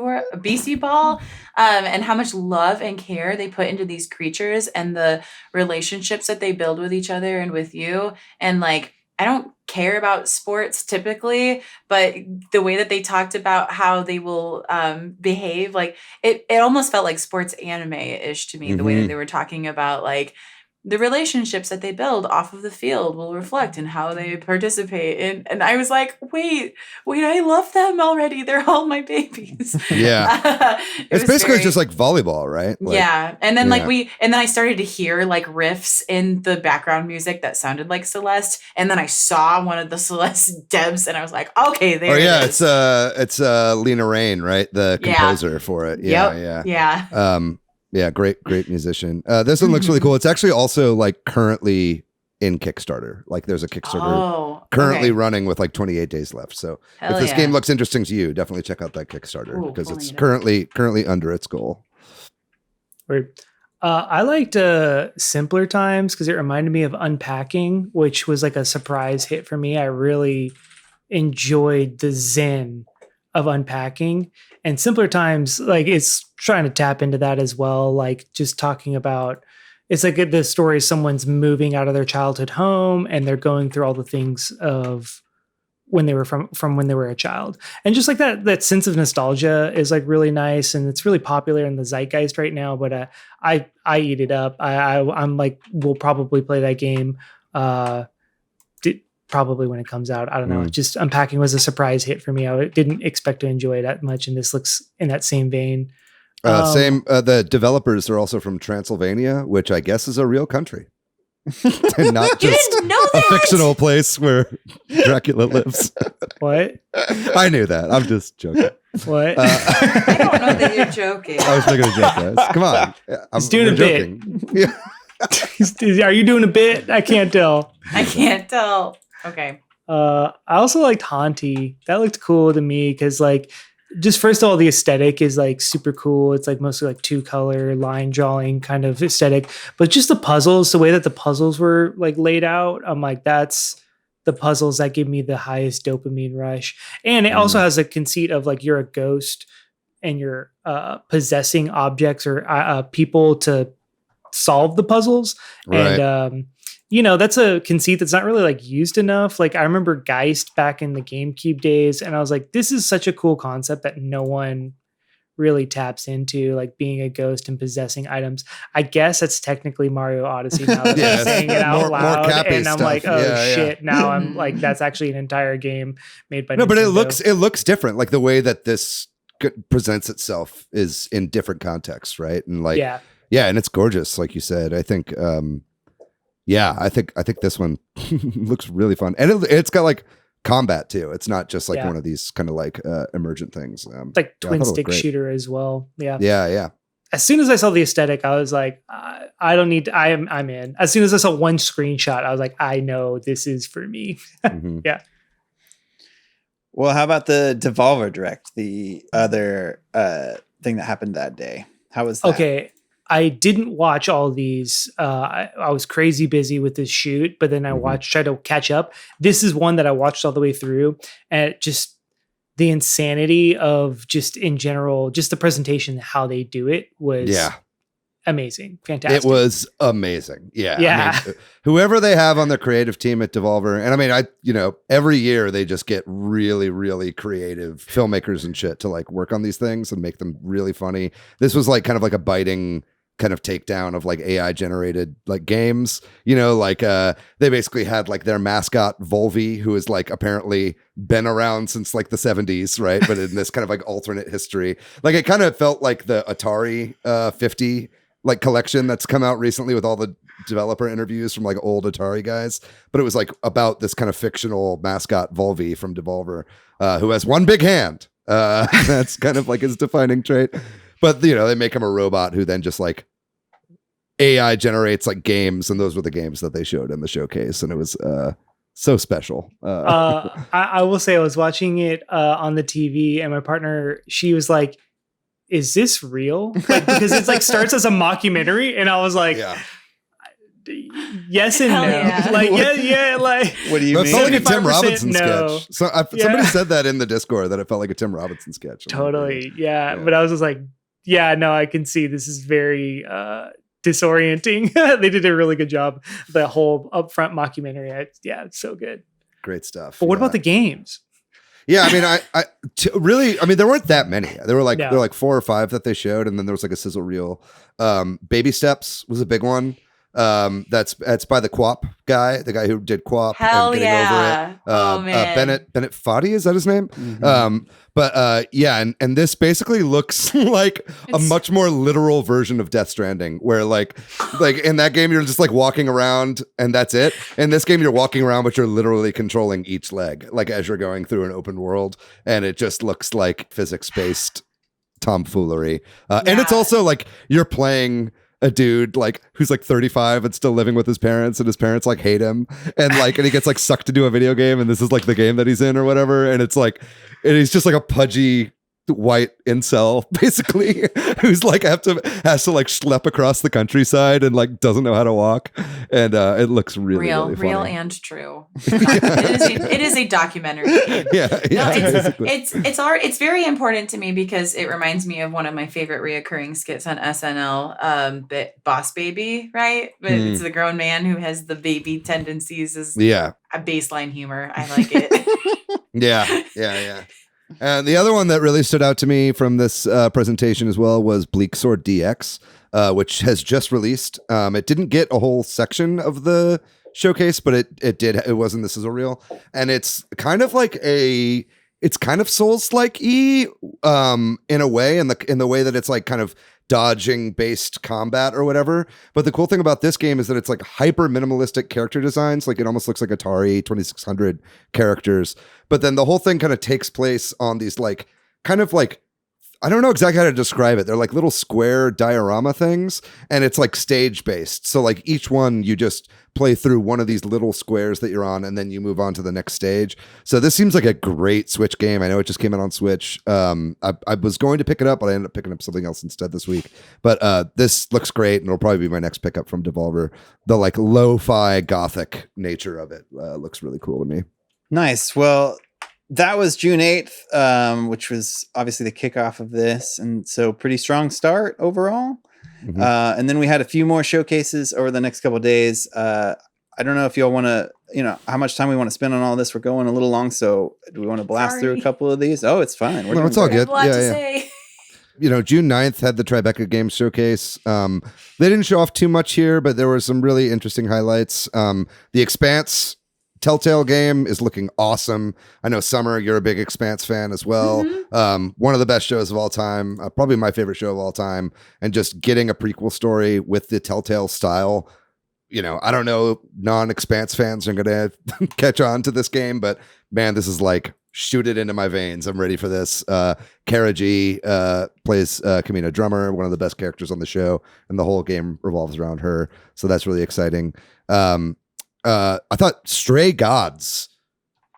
Ball and how much love and care they put into these creatures and the relationships that they build with each other and with you. And like, I don't care about sports typically, but the way that they talked about how they will behave, like it almost felt like sports anime-ish to me, the way that they were talking about like, the relationships that they build off of the field will reflect in how they participate. And I was like, wait, I love them already. They're all my babies. Yeah. It's basically just like volleyball, right? Like, yeah. And then then I started to hear like riffs in the background music that sounded like Celeste. And then I saw one of the Celeste devs and I was like, okay, there it is. It's Lena Raine, right? The composer for it. Yeah. Yeah. Yeah, great musician. This one looks really cool. It's actually also like currently in Kickstarter. Like there's a Kickstarter Oh, currently okay. running with like 28 days left. So Hell if this yeah. game looks interesting to you, definitely check out that Kickstarter Ooh, because pulling it's it up. currently under its goal. Weird. I liked Simpler Times because it reminded me of Unpacking, which was like a surprise hit for me. I really enjoyed the zen of Unpacking, and Simpler Times, like it's trying to tap into that as well. Like just talking about, it's like the story is someone's moving out of their childhood home and they're going through all the things of when they were from when they were a child, and just like that sense of nostalgia is like really nice, and it's really popular in the zeitgeist right now. But I eat it up. I'm like, we'll probably play that game probably when it comes out. I don't know. Just Unpacking was a surprise hit for me. I didn't expect to enjoy it that much, and this looks in that same vein. The developers are also from Transylvania, which I guess is a real country. And not You just didn't know a that? fictional place where Dracula lives. What? I knew that. I'm just joking. What? I don't know that you're joking. I was making a joke, guys. Come on. He's doing a bit. Yeah. Are you doing a bit? I can't tell. I can't tell. Okay. I also liked Haunty. That looked cool to me because, like, just first of all, the aesthetic is like super cool. It's like mostly like 2-color line drawing kind of aesthetic, but just the puzzles, the way that the puzzles were like laid out, I'm like, that's the puzzles that give me the highest dopamine rush. And it also has a conceit of like you're a ghost and you're possessing objects or people to solve the puzzles. Right. And that's a conceit that's not really like used enough. Like I remember Geist back in the GameCube days, and I was like, this is such a cool concept that no one really taps into, like being a ghost and possessing items. I guess that's technically Mario Odyssey now that I'm saying it out loud. And I'm like, oh shit. Now I'm like, that's actually an entire game made by No, Nintendo. but it looks different. Like the way that this presents itself is in different contexts, right? And like, yeah, and it's gorgeous, like you said. I think I think this one looks really fun, and it's got like combat too. It's not just like one of these kind of like emergent things. Like twin stick shooter as well. Yeah. Yeah. As soon as I saw the aesthetic, I was like, I don't need to, I'm in. As soon as I saw one screenshot, I was like, I know this is for me. Mm-hmm. Yeah. Well, how about the Devolver Direct, the other thing that happened that day? How was that? Okay. I didn't watch all these. I was crazy busy with this shoot, but then I tried to catch up. This is one that I watched all the way through, and just the insanity of just in general, just the presentation, how they do it was amazing. Fantastic. It was amazing. Yeah. Yeah. I mean, whoever they have on the creative team at Devolver, and I mean, every year they just get really, really creative filmmakers and shit to like work on these things and make them really funny. This was like kind of like a biting kind of takedown of like AI generated like games, like they basically had like their mascot Volvi, who is like apparently been around since like the 70s, right? But in this kind of like alternate history, like it kind of felt like the Atari 50 like collection that's come out recently with all the developer interviews from like old Atari guys, but it was like about this kind of fictional mascot Volvi from Devolver, who has one big hand. That's kind of like his defining trait. But they make him a robot who then just like AI generates like games, and those were the games that they showed in the showcase, and it was so special. I will say I was watching it on the TV, and my partner, she was like, "Is this real?" Like, because it's like starts as a mockumentary, and I was like, "Yes and Hell no." yeah. Like, yeah, like. What do you It mean? felt like a Tim 75% Robinson no. sketch. So somebody said that in the Discord, that it felt like a Tim Robinson sketch. Totally. Yeah. But I was just like, yeah, no, I can see this is very disorienting. They did a really good job. The whole upfront mockumentary. It's so good. Great stuff. But what about the games? Yeah, I mean, really, I mean, there weren't that many. There were like No. there were like 4 or 5 that they showed, and then there was like a sizzle reel. Baby Steps was a big one. That's by the Quap guy, the guy who did Quap. Hell and Getting yeah. Over It. Oh, man. Bennett Foddy, is that his name? Mhm. And this basically looks like a much more literal version of Death Stranding, where like in that game you're just like walking around and that's it. In this game you're walking around, but you're literally controlling each leg, like as you're going through an open world, and it just looks like physics based tomfoolery. And it's also like you're playing a dude like who's like 35 and still living with his parents, and his parents like hate him, and he gets like sucked into a video game, and this is like the game that he's in or whatever, and it's like, and he's just like a pudgy white incel basically who's like has to like schlep across the countryside and like doesn't know how to walk, and it looks really real really funny. and true. It is a documentary game. Yeah, It's very important to me because it reminds me of one of my favorite reoccurring skits on SNL, Boss Baby, right? But it's the grown man who has the baby tendencies as a baseline humor. I like it. yeah. And the other one that really stood out to me from this presentation as well was Bleak Sword DX, which has just released. It didn't get a whole section of the showcase, but it did. It was in the sizzle reel, and it's kind of like it's kind of Souls-like-y in a way, in the way that it's like kind of dodging based combat or whatever. But the cool thing about this game is that it's like hyper minimalistic character designs. Like it almost looks like Atari 2600 characters. But then the whole thing kind of takes place on these like kind of like, I don't know exactly how to describe it. They're like little square diorama things, and it's like stage based. So like each one you just play through one of these little squares that you're on, and then you move on to the next stage. So this seems like a great Switch game. I know it just came out on Switch. I was going to pick it up, but I ended up picking up something else instead this week. But this looks great, and it'll probably be my next pickup from Devolver. The like lo-fi gothic nature of it looks really cool to me. Nice. Well, that was June 8th, which was obviously the kickoff of this. And so pretty strong start overall. Mm-hmm. And then we had a few more showcases over the next couple of days. I don't know if y'all want to, how much time we want to spend on all this. We're going a little long. So do we want to blast through a couple of these? Oh, it's fine. No, it's all good. Say. June 9th had the Tribeca Games Showcase. They didn't show off too much here, but there were some really interesting highlights. The Expanse Telltale game is looking awesome. I know, Summer, you're a big Expanse fan as well. Mm-hmm. One of the best shows of all time, probably my favorite show of all time. And just getting a prequel story with the Telltale style. I don't know, non-Expanse fans are going to catch on to this game, but man, this is like, shoot it into my veins. I'm ready for this. Kara G plays Kamina Drummer, one of the best characters on the show, and the whole game revolves around her. So that's really exciting. I thought Stray Gods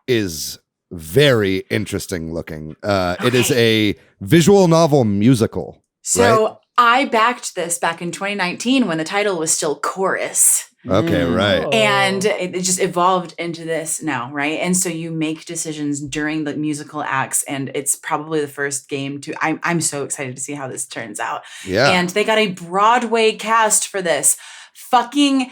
is very interesting looking. It is a visual novel musical. So right? I backed this back in 2019 when the title was still Chorus. Okay, right. And it just evolved into this now, right? And so you make decisions during the musical acts, and it's probably the first game to. I'm so excited to see how this turns out. Yeah. And they got a Broadway cast for this. Fucking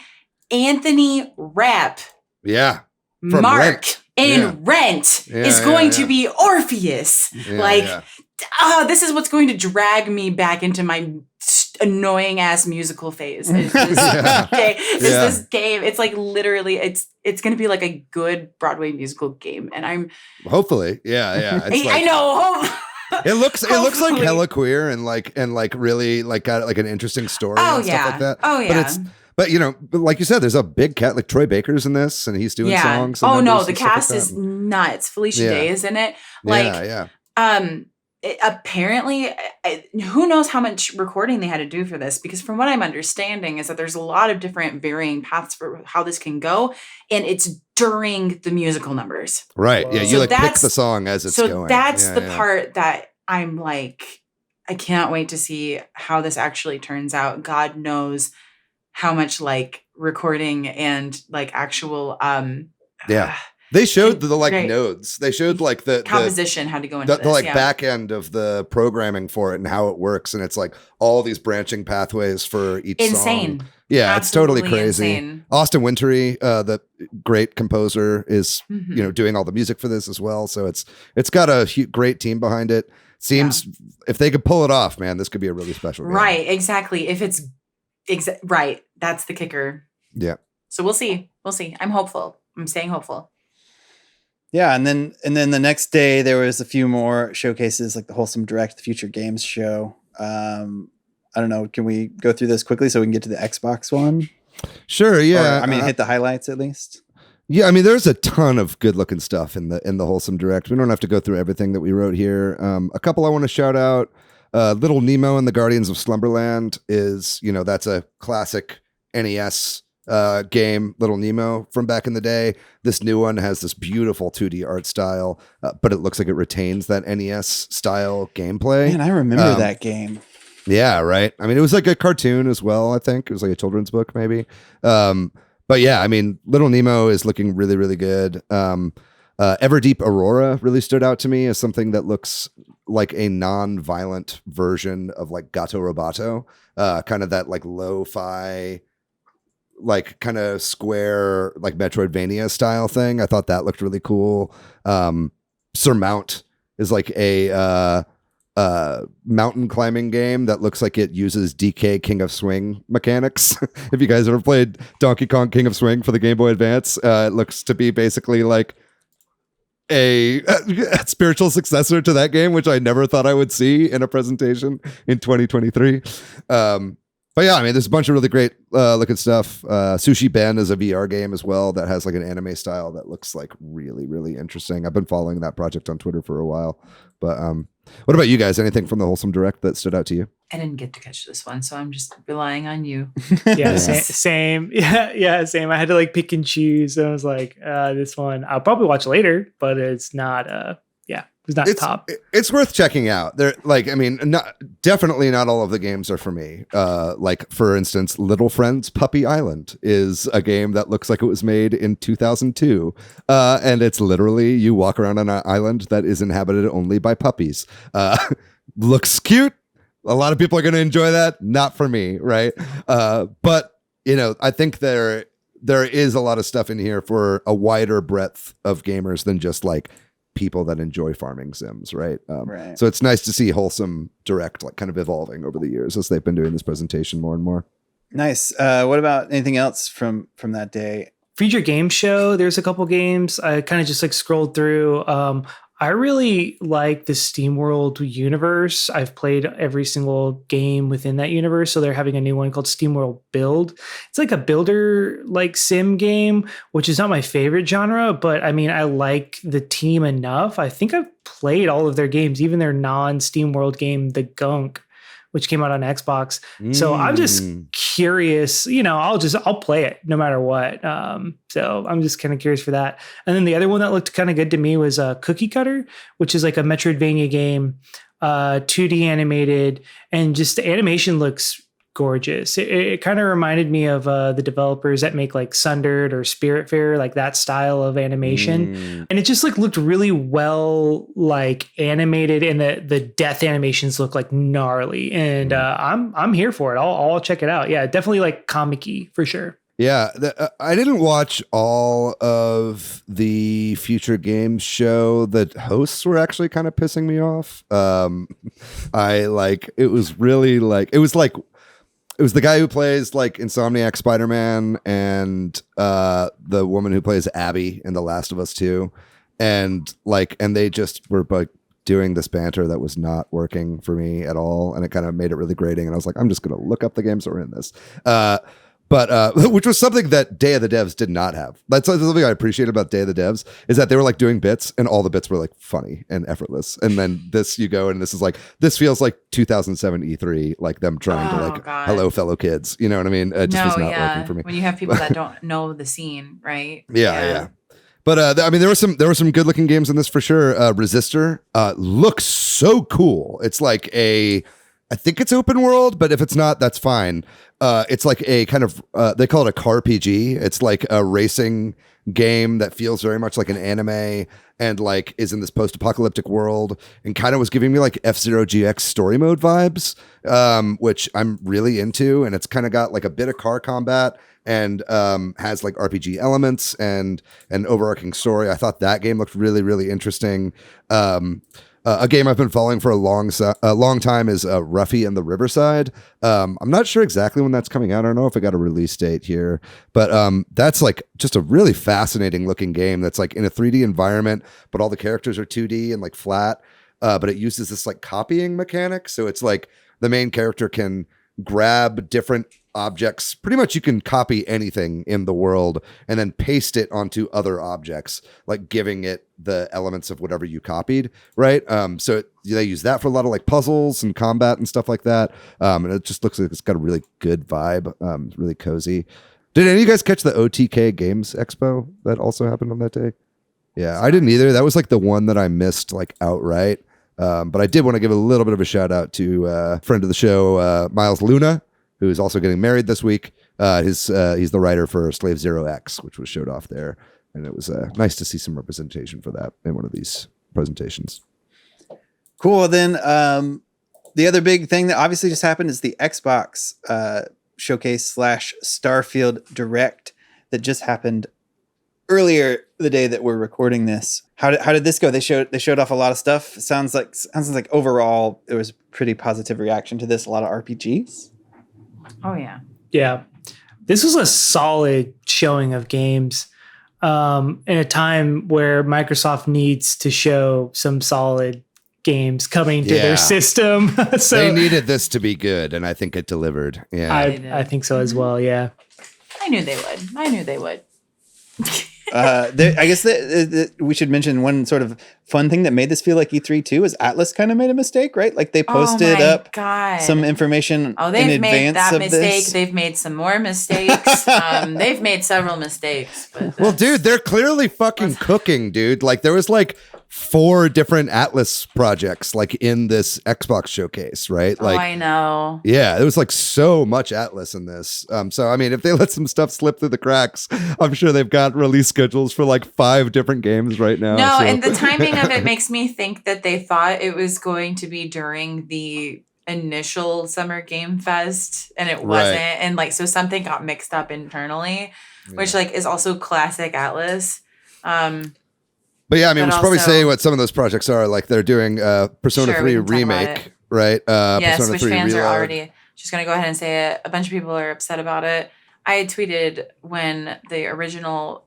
Anthony Rapp. Yeah. From Mark in Rent is going to be Orpheus. This is what's going to drag me back into my annoying ass musical phase. It's this game. It's like literally, it's going to be like a good Broadway musical game, and I'm hopefully, yeah. I know. It looks like hella queer and really like got like an interesting story and stuff like that. Oh yeah. But like you said, there's a big cat, like Troy Baker's in this, and he's doing songs. Oh no, the cast is nuts. Felicia Day is in it. Apparently, who knows how much recording they had to do for this? Because from what I'm understanding is that there's a lot of different varying paths for how this can go, and it's during the musical numbers. Right. Yeah. You pick the song as it's going. So that's the part that I'm like, I can't wait to see how this actually turns out. God knows how much recording and actual they showed the nodes. They showed the composition had to go into the back end of the programming for it and how it works, and it's like all these branching pathways for each insane song. Yeah, absolutely, it's totally crazy. Insane. Austin Wintory, the great composer, is doing all the music for this as well. So it's got a great team behind it. Seems if they could pull it off, man, this could be a really special game. Right, exactly. If it's right, that's the kicker. Yeah. So we'll see. I'm hopeful. I'm staying hopeful. Yeah, and then the next day there was a few more showcases, like the Wholesome Direct, the Future Games show. I don't know. Can we go through this quickly so we can get to the Xbox one? Sure. Yeah. Or, hit the highlights at least. Yeah, there's a ton of good looking stuff in the Wholesome Direct. We don't have to go through everything that we wrote here. A couple I want to shout out. Little Nemo and the Guardians of Slumberland is, that's a classic NES game, Little Nemo from back in the day. This new one has this beautiful 2D art style, but it looks like it retains that NES style gameplay. Man, I remember that game. Yeah, right. I mean, it was like a cartoon as well, I think. It was like a children's book, maybe. But yeah, I mean, Little Nemo is looking really, really good. Everdeep Aurora really stood out to me as something that looks like a non-violent version of like Gato Roboto, kind of that like lo-fi, like kind of square, like Metroidvania style thing. I thought that looked really cool. Surmount is like a mountain climbing game that looks like it uses DK King of Swing mechanics. If you guys ever played Donkey Kong King of Swing for the Game Boy Advance, it looks to be basically like a spiritual successor to that game, which I never thought I would see in a presentation in 2023. But yeah, I mean, there's a bunch of really great looking stuff. Sushi Ben is a VR game as well that has like an anime style that looks like really, really interesting. I've been following that project on Twitter for a while. But what about you guys? Anything from the Wholesome Direct that stood out to you? I didn't get to catch this one, so I'm just relying on you. Yeah, same. Yeah, same. I had to like pick and choose. I was like, this one I'll probably watch later, but it's not. It's not top. It's worth checking out. They're like, I mean, definitely not all of the games are for me. Like for instance, Little Friends Puppy Island is a game that looks like it was made in 2002. And it's literally you walk around on an island that is inhabited only by puppies. Looks cute. A lot of people are going to enjoy that. Not for me. Right. But I think there is a lot of stuff in here for a wider breadth of gamers than just like people that enjoy farming sims, right? Right. So it's nice to see Wholesome Direct like kind of evolving over the years as they've been doing this presentation more and more. Nice. What about anything else from that day? Feature game show. There's a couple games. I kind of just like scrolled through. I really like the SteamWorld universe. I've played every single game within that universe. So they're having a new one called SteamWorld Build. It's like a builder like sim game, which is not my favorite genre, but I mean, I like the team enough. I think I've played all of their games, even their non-SteamWorld game, The Gunk, which came out on Xbox. So I'm just curious, I'll play it no matter what. So I'm just kind of curious for that. And then the other one that looked kind of good to me was Cookie Cutter, which is like a Metroidvania game, 2D animated, and just the animation looks gorgeous. It kind of reminded me of the developers that make like Sundered or Spiritfarer, like that style of animation. And it just like looked really well like animated, and the death animations look like gnarly. And I'm here for it. I'll check it out. Yeah, definitely like comic-y for sure. Yeah, I didn't watch all of the Future Games show. The hosts were actually kind of pissing me off. It was the guy who plays like Insomniac Spider-Man and the woman who plays Abby in The Last of Us 2. And they just were like doing this banter that was not working for me at all. And it kind of made it really grating. And I was like, I'm just going to look up the games that were in this. But which was something that Day of the Devs did not have. That's something I appreciate about Day of the Devs is that they were like doing bits and all the bits were like funny and effortless. And then this you go and this is like, this feels like 2007 E3, like them trying to like, God. hello fellow kids. You know what I mean? It just was not working for me. When you have people that don't know the scene, right? Yeah. But I mean, there were some good looking games in this for sure. Resistor looks so cool. It's like I think it's open world, but if it's not, that's fine. It's like a kind of, they call it a car PG. It's like a racing game that feels very much like an anime and like is in this post-apocalyptic world and kind of was giving me like F-Zero GX story mode vibes, which I'm really into. And it's kind of got like a bit of car combat and has like RPG elements and an overarching story. I thought that game looked really, really interesting. A game I've been following for a long time is Ruffy and the Riverside. I'm not sure exactly when that's coming out. I don't know if it got a release date here, but that's like just a really fascinating looking game that's like in a 3D environment, but all the characters are 2D and like flat. But it uses this like copying mechanic. So it's like the main character can grab different objects. Pretty much you can copy anything in the world and then paste it onto other objects, like giving it the elements of whatever you copied, right? They use that for a lot of like puzzles and combat and stuff like that. And it just looks like it's got a really good vibe, really cozy. Did any of you guys catch the OTK Games Expo that also happened on that day? Yeah, I didn't either. That was like the one that I missed like outright. But I did want to give a little bit of a shout out to a friend of the show, Miles Luna, who is also getting married this week. He's the writer for Slave Zero X, which was showed off there. And it was nice to see some representation for that in one of these presentations. Cool. Then the other big thing that obviously just happened is the Xbox showcase / Starfield Direct that just happened earlier the day that we're recording this. How did this go? They showed off a lot of stuff. Sounds like overall there was a pretty positive reaction to this. A lot of RPGs. Oh yeah. Yeah. This was a solid showing of games in a time where Microsoft needs to show some solid games coming to their system. So they needed this to be good, and I think it delivered. Yeah, I think so as well. Yeah. I knew they would. I guess we should mention one sort of fun thing that made this feel like E3 too is Atlas kind of made a mistake, right? Like they posted up some information they've in made advance that of mistake. this. They've made some more mistakes. They've made several mistakes. But well, dude, they're clearly fucking cooking, dude. Like there was like 4 different Atlas projects like in this Xbox showcase, right? Like I know. Yeah, there was like so much Atlas in this. So I mean, if they let some stuff slip through the cracks, I'm sure they've got release schedules for like 5 different games right now. No, so. and the timing of it makes me think that they thought it was going to be during the initial Summer Game Fest, and it wasn't. Right. And like, so something got mixed up internally, which like is also classic Atlas. But yeah, I mean, we should probably also- say what some of those projects are. Like they're doing Persona Sure, we 3 can talk about remake, it. right? Yes, Persona which 3 fans are Reload. already just going to go ahead and say it. A bunch of people are upset about it. I had tweeted when the original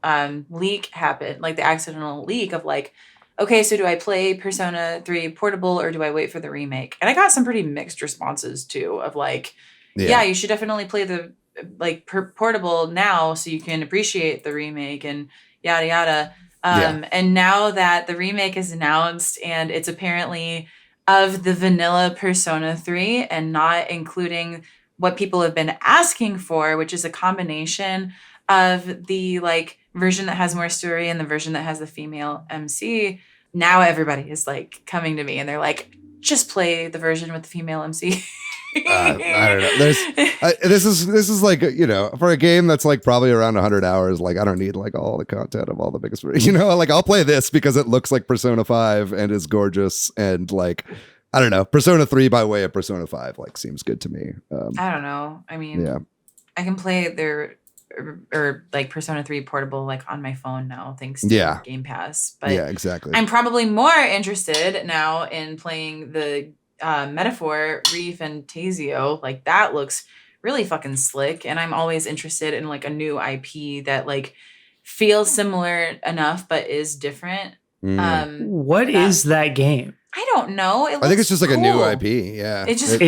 leak happened, like the accidental leak of like, okay, so do I play Persona 3 Portable or do I wait for the remake? And I got some pretty mixed responses too of like, yeah you should definitely play the like Portable now so you can appreciate the remake and yada yada. And now that the remake is announced and it's apparently of the vanilla Persona 3 and not including what people have been asking for, which is a combination of the like version that has more story and the version that has the female MC. Now everybody is like coming to me and they're like, just play the version with the female MC. I don't know. This is like, you know, for a game that's like probably around 100 hours, like I don't need like all the content of all the biggest, you know, like I'll play this because it looks like Persona 5 and is gorgeous and like, I don't know, Persona 3 by way of Persona 5 like seems good to me. I don't know. I mean, I can play their or like Persona 3 Portable like on my phone now thanks to Game Pass. But yeah, exactly. I'm probably more interested now in playing the Metaphor ReFantazio. Like that looks really fucking slick, and I'm always interested in like a new IP that like feels similar enough but is different. What is that game? I don't know. I think it's just like a new IP. Yeah, It just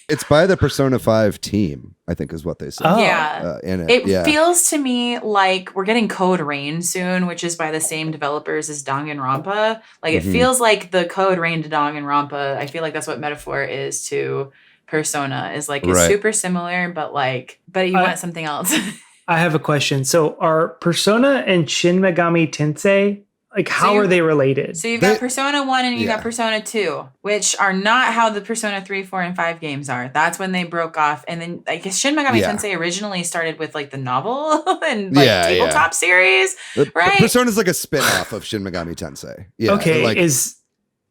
it's by the Persona 5 team, I think is what they said. Oh. yeah. In It yeah. feels to me like we're getting Code Rain soon, which is by the same developers as Danganronpa. Like it feels like the Code Rain to Danganronpa. I feel like that's what Metaphor is to Persona. Is like it's super similar, but you want something else. I have a question. So are Persona and Shin Megami Tensei, like how are they related? So you've got Persona 1 and you've got Persona 2, which are not how the Persona 3, 4, and 5 games are. That's when they broke off. And then I guess Shin Megami Tensei originally started with like the novel and like tabletop series, right? Persona's like a spin-off of Shin Megami Tensei. Yeah, okay, like, is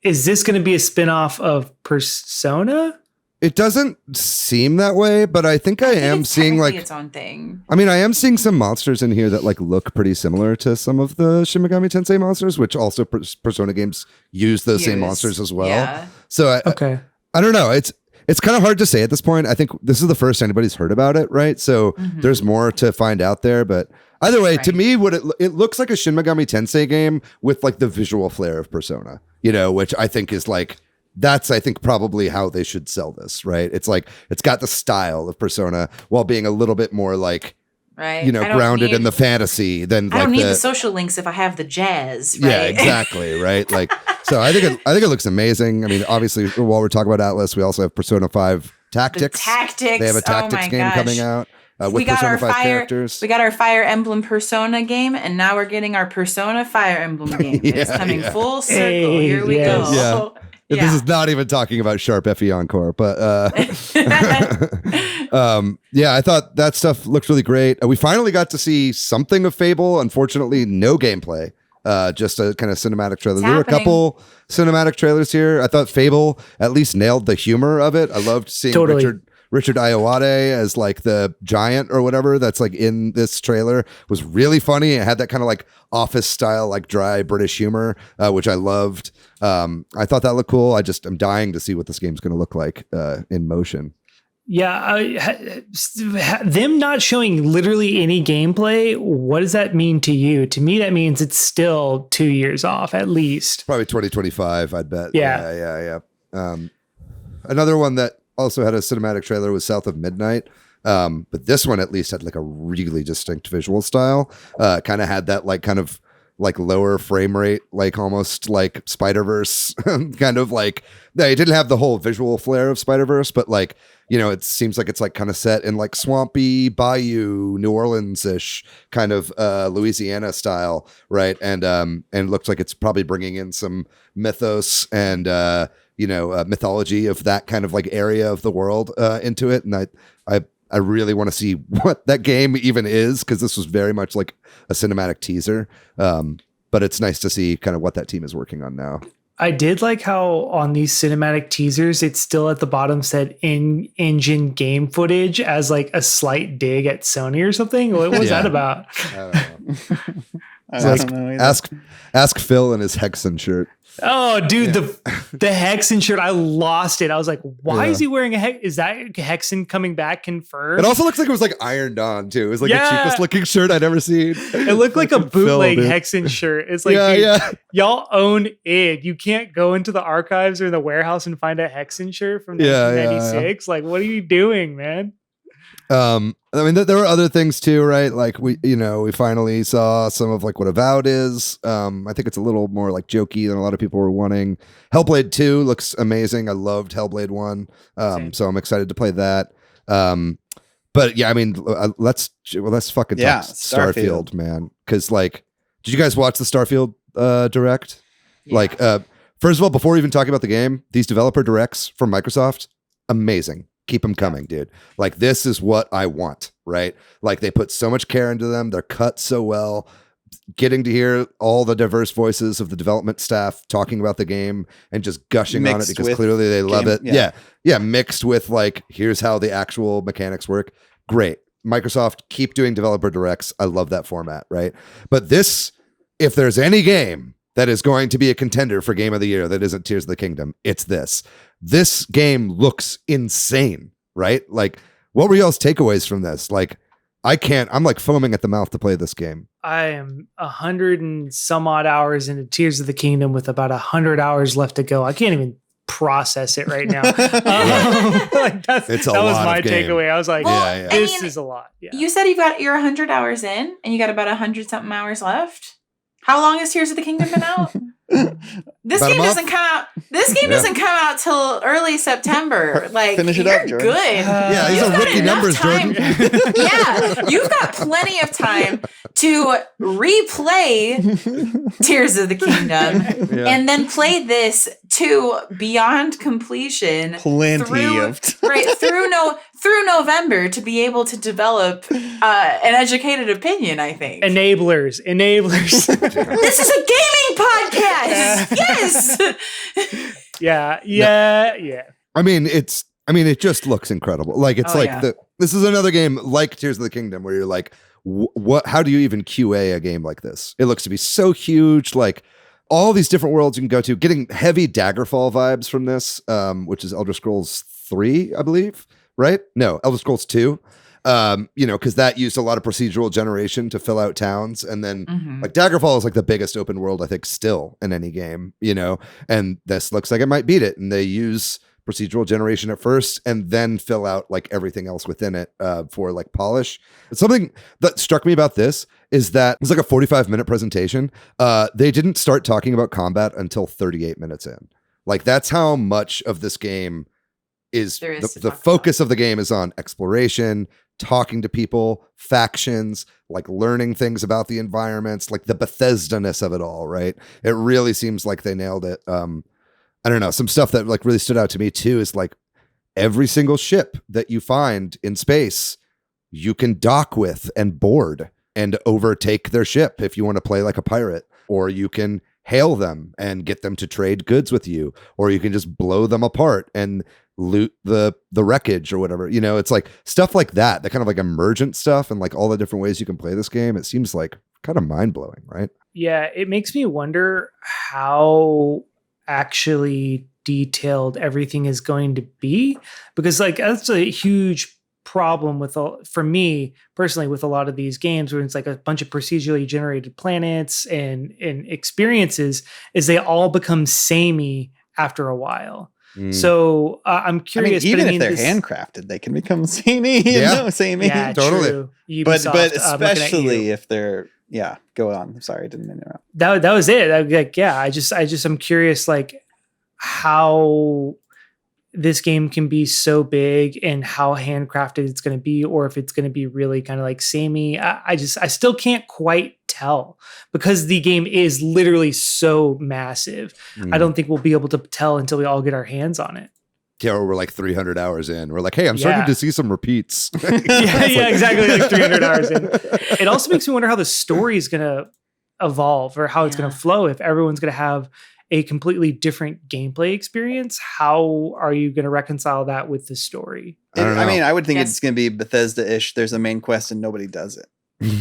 this going to be a spin-off of Persona? It doesn't seem that way, but I think I am seeing like its own thing. I mean, I am seeing some monsters in here that like look pretty similar to some of the Shin Megami Tensei monsters, which also Persona games use those same monsters as well. Yeah. So I don't know. It's kind of hard to say at this point. I think this is the first anybody's heard about it, right? So there's more to find out there, but either way, to me, what it looks like a Shin Megami Tensei game with like the visual flair of Persona, you know, which I think is like that's, I think, probably how they should sell this, right? It's like, it's got the style of Persona while being a little bit more like, right. you know, grounded in the fantasy than I like don't need the social links if I have the jazz. Right? Yeah, exactly. Right. Like, so I think it looks amazing. I mean, obviously, while we're talking about Atlas, we also have Persona 5 Tactics. The Tactics. They have a Tactics game coming out with Persona 5 characters. We got our Fire Emblem Persona game, and now we're getting our Persona Fire Emblem game. It's coming full circle. Hey, Here we go. Yeah. This is not even talking about Sharp FE Encore, but yeah, I thought that stuff looked really great. We finally got to see something of Fable. Unfortunately, no gameplay. Just a kind of cinematic trailer. There were a couple cinematic trailers here. I thought Fable at least nailed the humor of it. I loved seeing Richard Ayoade as like the giant or whatever that's like in this trailer. Was really funny. It had that kind of like Office style, like dry British humor, which I loved. I thought that looked cool. I'm dying to see what this game's going to look like in motion. Yeah, them not showing literally any gameplay, what does that mean to you? To me, that means it's still 2 years off at least. Probably 2025, I'd bet. Yeah. Another one that also had a cinematic trailer was South of Midnight. But this one at least had like a really distinct visual style. Kind of had that like kind of like lower frame rate, like almost like Spider-Verse kind of like, they didn't have the whole visual flair of Spider-Verse, but like, you know, it seems like it's like kind of set in like swampy bayou, New Orleans-ish kind of Louisiana style, right? And it looks like it's probably bringing in some mythos and mythology of that kind of like area of the world into it. And I really want to see what that game even is, because this was very much like a cinematic teaser. But it's nice to see kind of what that team is working on now. I did like how on these cinematic teasers, it's still at the bottom said in-engine game footage as like a slight dig at Sony or something. What was that about? I don't know. Ask Phil in his Hexen shirt. Oh, dude, the Hexen shirt, I lost it. I was like, why is he wearing a Hex? Is that Hexen coming back confirmed? It also looks like it was like ironed on too. It was like the cheapest looking shirt I'd ever seen. It looked like a bootleg Hexen shirt. It's like, y'all own it. You can't go into the archives or the warehouse and find a Hexen shirt from 1996. Like, what are you doing, man? I mean, there were other things too, right? Like we finally saw some of like what Avowed is. I think it's a little more like jokey than a lot of people were wanting. Hellblade 2 looks amazing. I loved Hellblade 1. So I'm excited to play that. But yeah, I mean, let's fucking talk Starfield, man. Cause like, did you guys watch the Starfield, direct? Yeah. Like, first of all, before even talking about the game, these developer directs from Microsoft, amazing. Keep them coming, dude. Like, this is what I want, right? Like, they put so much care into them. They're cut so well. Getting to hear all the diverse voices of the development staff talking about the game and just gushing on it because clearly they love it. Yeah. Mixed with like, here's how the actual mechanics work. Great. Microsoft, keep doing developer directs. I love that format, right? But this, if there's any game that is going to be a contender for Game of the Year that isn't Tears of the Kingdom, it's this. This game looks insane, right? Like, what were y'all's takeaways from this? Like, I'm like foaming at the mouth to play this game. I am 100 and some odd hours into Tears of the Kingdom with about 100 hours left to go. I can't even process it right now. Like that was my takeaway. I was like, this is a lot. Yeah. You said you're 100 hours in and you got about 100 something hours left. How long has Tears of the Kingdom been out? This game doesn't come out. This game doesn't come out till early September. Like, finish it up, Jordan. Good. Yeah, these are rookie numbers, Jordan. Yeah, you've got plenty of time to replay Tears of the Kingdom and then play this to beyond completion. Through November to be able to develop an educated opinion. I think enablers. This is a gaming podcast. Yes. Yeah. I mean, it just looks incredible. Like, it's this is another game like Tears of the Kingdom where you're like, what? How do you even QA a game like this? It looks to be so huge. Like, all these different worlds you can go to. Getting heavy Daggerfall vibes from this, which is Elder Scrolls 3, I believe. Right? No, Elder Scrolls 2. Because that used a lot of procedural generation to fill out towns. And then like Daggerfall is like the biggest open world, I think, still in any game, and this looks like it might beat it. And they use procedural generation at first and then fill out like everything else within it for like polish. Something that struck me about this is that it was like a 45-minute presentation. They didn't start talking about combat until 38 minutes in. Like that's how much of this game is the focus of the game is on exploration, talking to people, factions, like learning things about the environments, like the Bethesda-ness of it all, right? It really seems like they nailed it. I don't know. Some stuff that like really stood out to me too is like every single ship that you find in space, you can dock with and board and overtake their ship if you want to play like a pirate, or you can hail them and get them to trade goods with you, or you can just blow them apart and loot the wreckage or whatever. It's like stuff like that kind of like emergent stuff and like all the different ways you can play this game. It seems like kind of mind-blowing, right? Yeah, it makes me wonder how actually detailed everything is going to be, because like that's a huge problem for me personally with a lot of these games where it's like a bunch of procedurally generated planets and experiences, is they all become samey after a while. So I'm curious. Even if they're handcrafted, they can become samey. Samey. Yeah, totally. True. But especially if they're go on. Sorry, I didn't interrupt. That was it. I'm curious, like how this game can be so big and how handcrafted it's going to be, or if it's going to be really kind of like samey. I still can't quite tell because the game is literally so massive. I don't think we'll be able to tell until we all get our hands on it. Yeah, or we're like 300 hours in. We're like, hey, I'm starting to see some repeats. Exactly. Like 300 hours in. It also makes me wonder how the story is going to evolve or how it's going to flow. If everyone's going to have a completely different gameplay experience, how are you going to reconcile that with the story? I would think it's going to be Bethesda-ish. There's a main quest and nobody does it.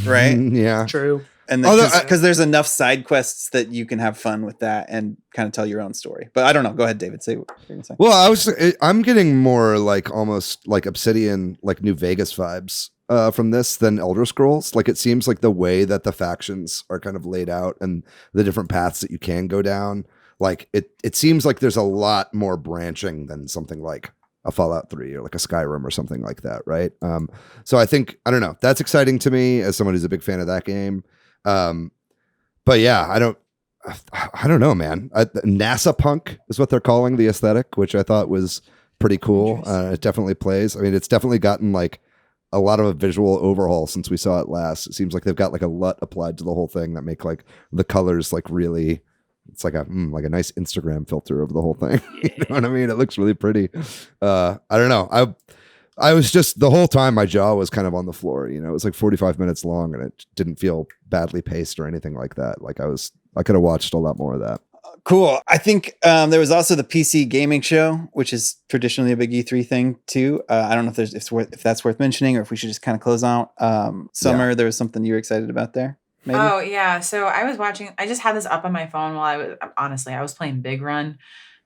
Right? Yeah. True. And because there's enough side quests that you can have fun with that and kind of tell your own story. But I don't know. Go ahead, David. Say what you're going to say. Well, I'm getting more like almost like Obsidian, like New Vegas vibes from this than Elder Scrolls. Like it seems like the way that the factions are kind of laid out and the different paths that you can go down. Like it seems like there's a lot more branching than something like a Fallout 3 or like a Skyrim or something like that, right? So I don't know. That's exciting to me as someone who's a big fan of that game. But yeah, I don't know, man. NASA punk is what they're calling the aesthetic, which I thought was pretty cool. It definitely plays. I mean, it's definitely gotten like a lot of a visual overhaul since we saw it last. It seems like they've got like a LUT applied to the whole thing that make like the colors like really. It's like a nice Instagram filter over the whole thing. You know what I mean? It looks really pretty. I don't know. I was just the whole time my jaw was kind of on the floor. It was like 45 minutes long, and it didn't feel badly paced or anything like that. Like I could have watched a lot more of that. Cool. I think there was also the PC gaming show, which is traditionally a big E3 thing too. I don't know if that's worth mentioning, or if we should just kind of close out. Summer, there was something you were excited about there. Maybe? Oh yeah, so I just had this up on my phone while I was playing Big Run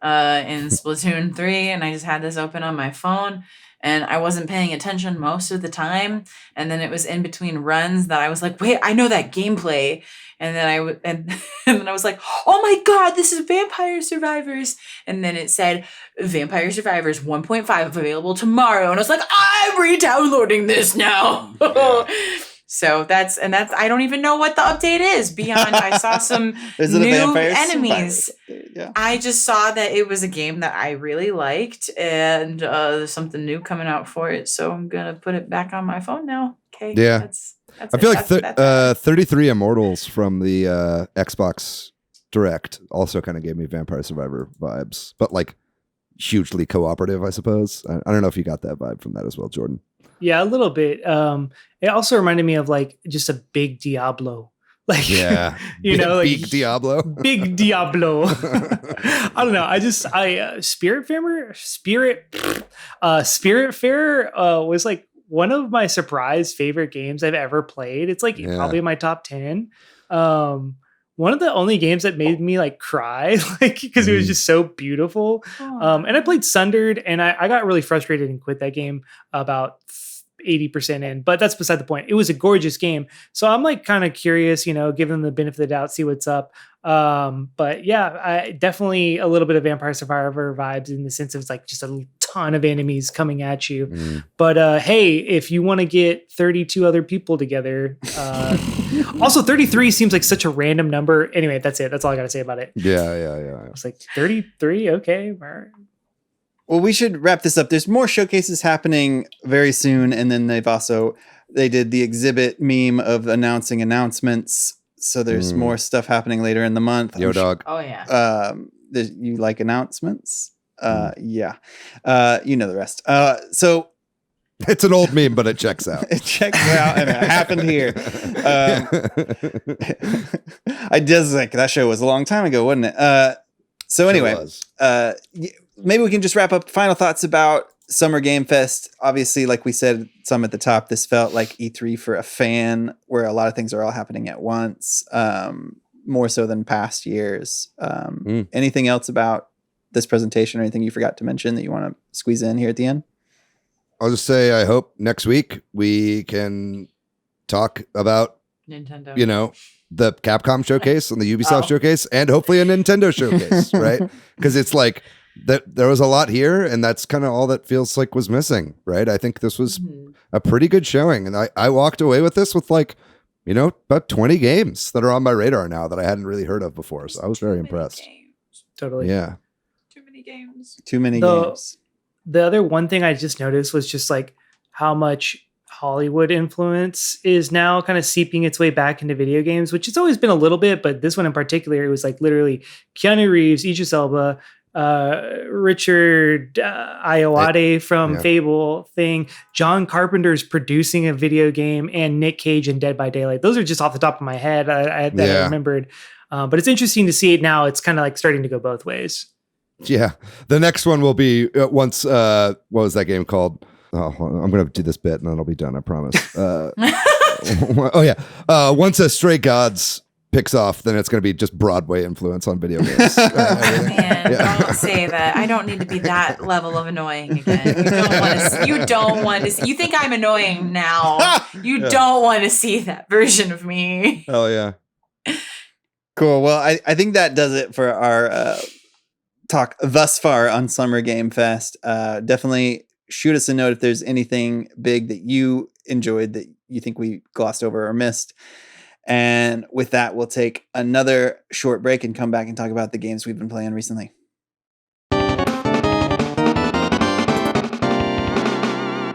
in Splatoon 3, and I just had this open on my phone, and I wasn't paying attention most of the time, and then it was in between runs that I was like, wait, I know that gameplay, and then and then I was like, oh my god, this is Vampire Survivors, and then it said Vampire Survivors 1.5 available tomorrow, and I was like, I'm re-downloading this now. Yeah. So that's I don't even know what the update is beyond I saw some new enemies. Yeah. I just saw that it was a game that I really liked, and there's something new coming out for it. So I'm gonna put it back on my phone now. Okay. Yeah. That's I feel like 33 Immortals from the Xbox Direct also kind of gave me Vampire Survivor vibes, but like hugely cooperative, I suppose. I don't know if you got that vibe from that as well, Jordan. Yeah, a little bit. It also reminded me of like just a big Diablo. Like, yeah, like big Diablo. Big Diablo. I don't know. Spiritfarer was like one of my surprise favorite games I've ever played. It's like probably in my top 10. One of the only games that made me like cry, like because it was just so beautiful. And I played Sundered, and I got really frustrated and quit that game about 80% in, but that's beside the point. It was a gorgeous game. So I'm like kind of curious, you know, give them the benefit of the doubt, see what's up. But yeah, I definitely a little bit of Vampire Survivor vibes in the sense of it's like just a ton of enemies coming at you. But hey, if you want to get 32 other people together, also 33 seems like such a random number. Anyway, that's it. That's all I got to say about it. Yeah. I was like 33. Okay. All right. Well, we should wrap this up. There's more showcases happening very soon. And then they did the exhibit meme of announcing announcements. So there's more stuff happening later in the month. Yo, dog. Oh yeah. You like announcements? Yeah. You know the rest. So It's an old meme, but it checks out. it checks out, and it happened here. I just like that show was a long time ago, wasn't it? So anyway, maybe we can just wrap up. Final thoughts about Summer Game Fest. Obviously, like we said, some at the top, this felt like E3 for a fan, where a lot of things are all happening at once, more so than past years. Anything else about this presentation or anything you forgot to mention that you want to squeeze in here at the end? I'll just say I hope next week we can talk about Nintendo. You know, the Capcom showcase and the Ubisoft showcase, and hopefully a Nintendo showcase, right? Because it's like that there was a lot here, and that's kind of all that feels like was missing, right? I think this was a pretty good showing, and I walked away with this with like, you know, about 20 games that are on my radar now that I hadn't really heard of before. So I was very impressed. Totally. Yeah. Too many games. Too many games. The other one thing I just noticed was just like how much Hollywood influence is now kind of seeping its way back into video games, which it's always been a little bit, but this one in particular, it was like literally Keanu Reeves, Idris Elba, Richard Ayoade from Fable thing, John Carpenter's producing a video game, and Nick Cage in Dead by Daylight. Those are just off the top of my head I remembered. But it's interesting to see it now. It's kind of like starting to go both ways. Yeah. The next one will be once, what was that game called? Oh, I'm going to do this bit and then I'll be done. I promise. Once a Stray Gods picks off, then it's going to be just Broadway influence on video games. Don't say that. I don't need to be that level of annoying again. You don't want to see. You think I'm annoying now. You don't want to see that version of me. Oh, yeah. Cool. Well, I think that does it for our talk thus far on Summer Game Fest. Definitely shoot us a note if there's anything big that you enjoyed that you think we glossed over or missed. And with that, we'll take another short break and come back and talk about the games we've been playing recently.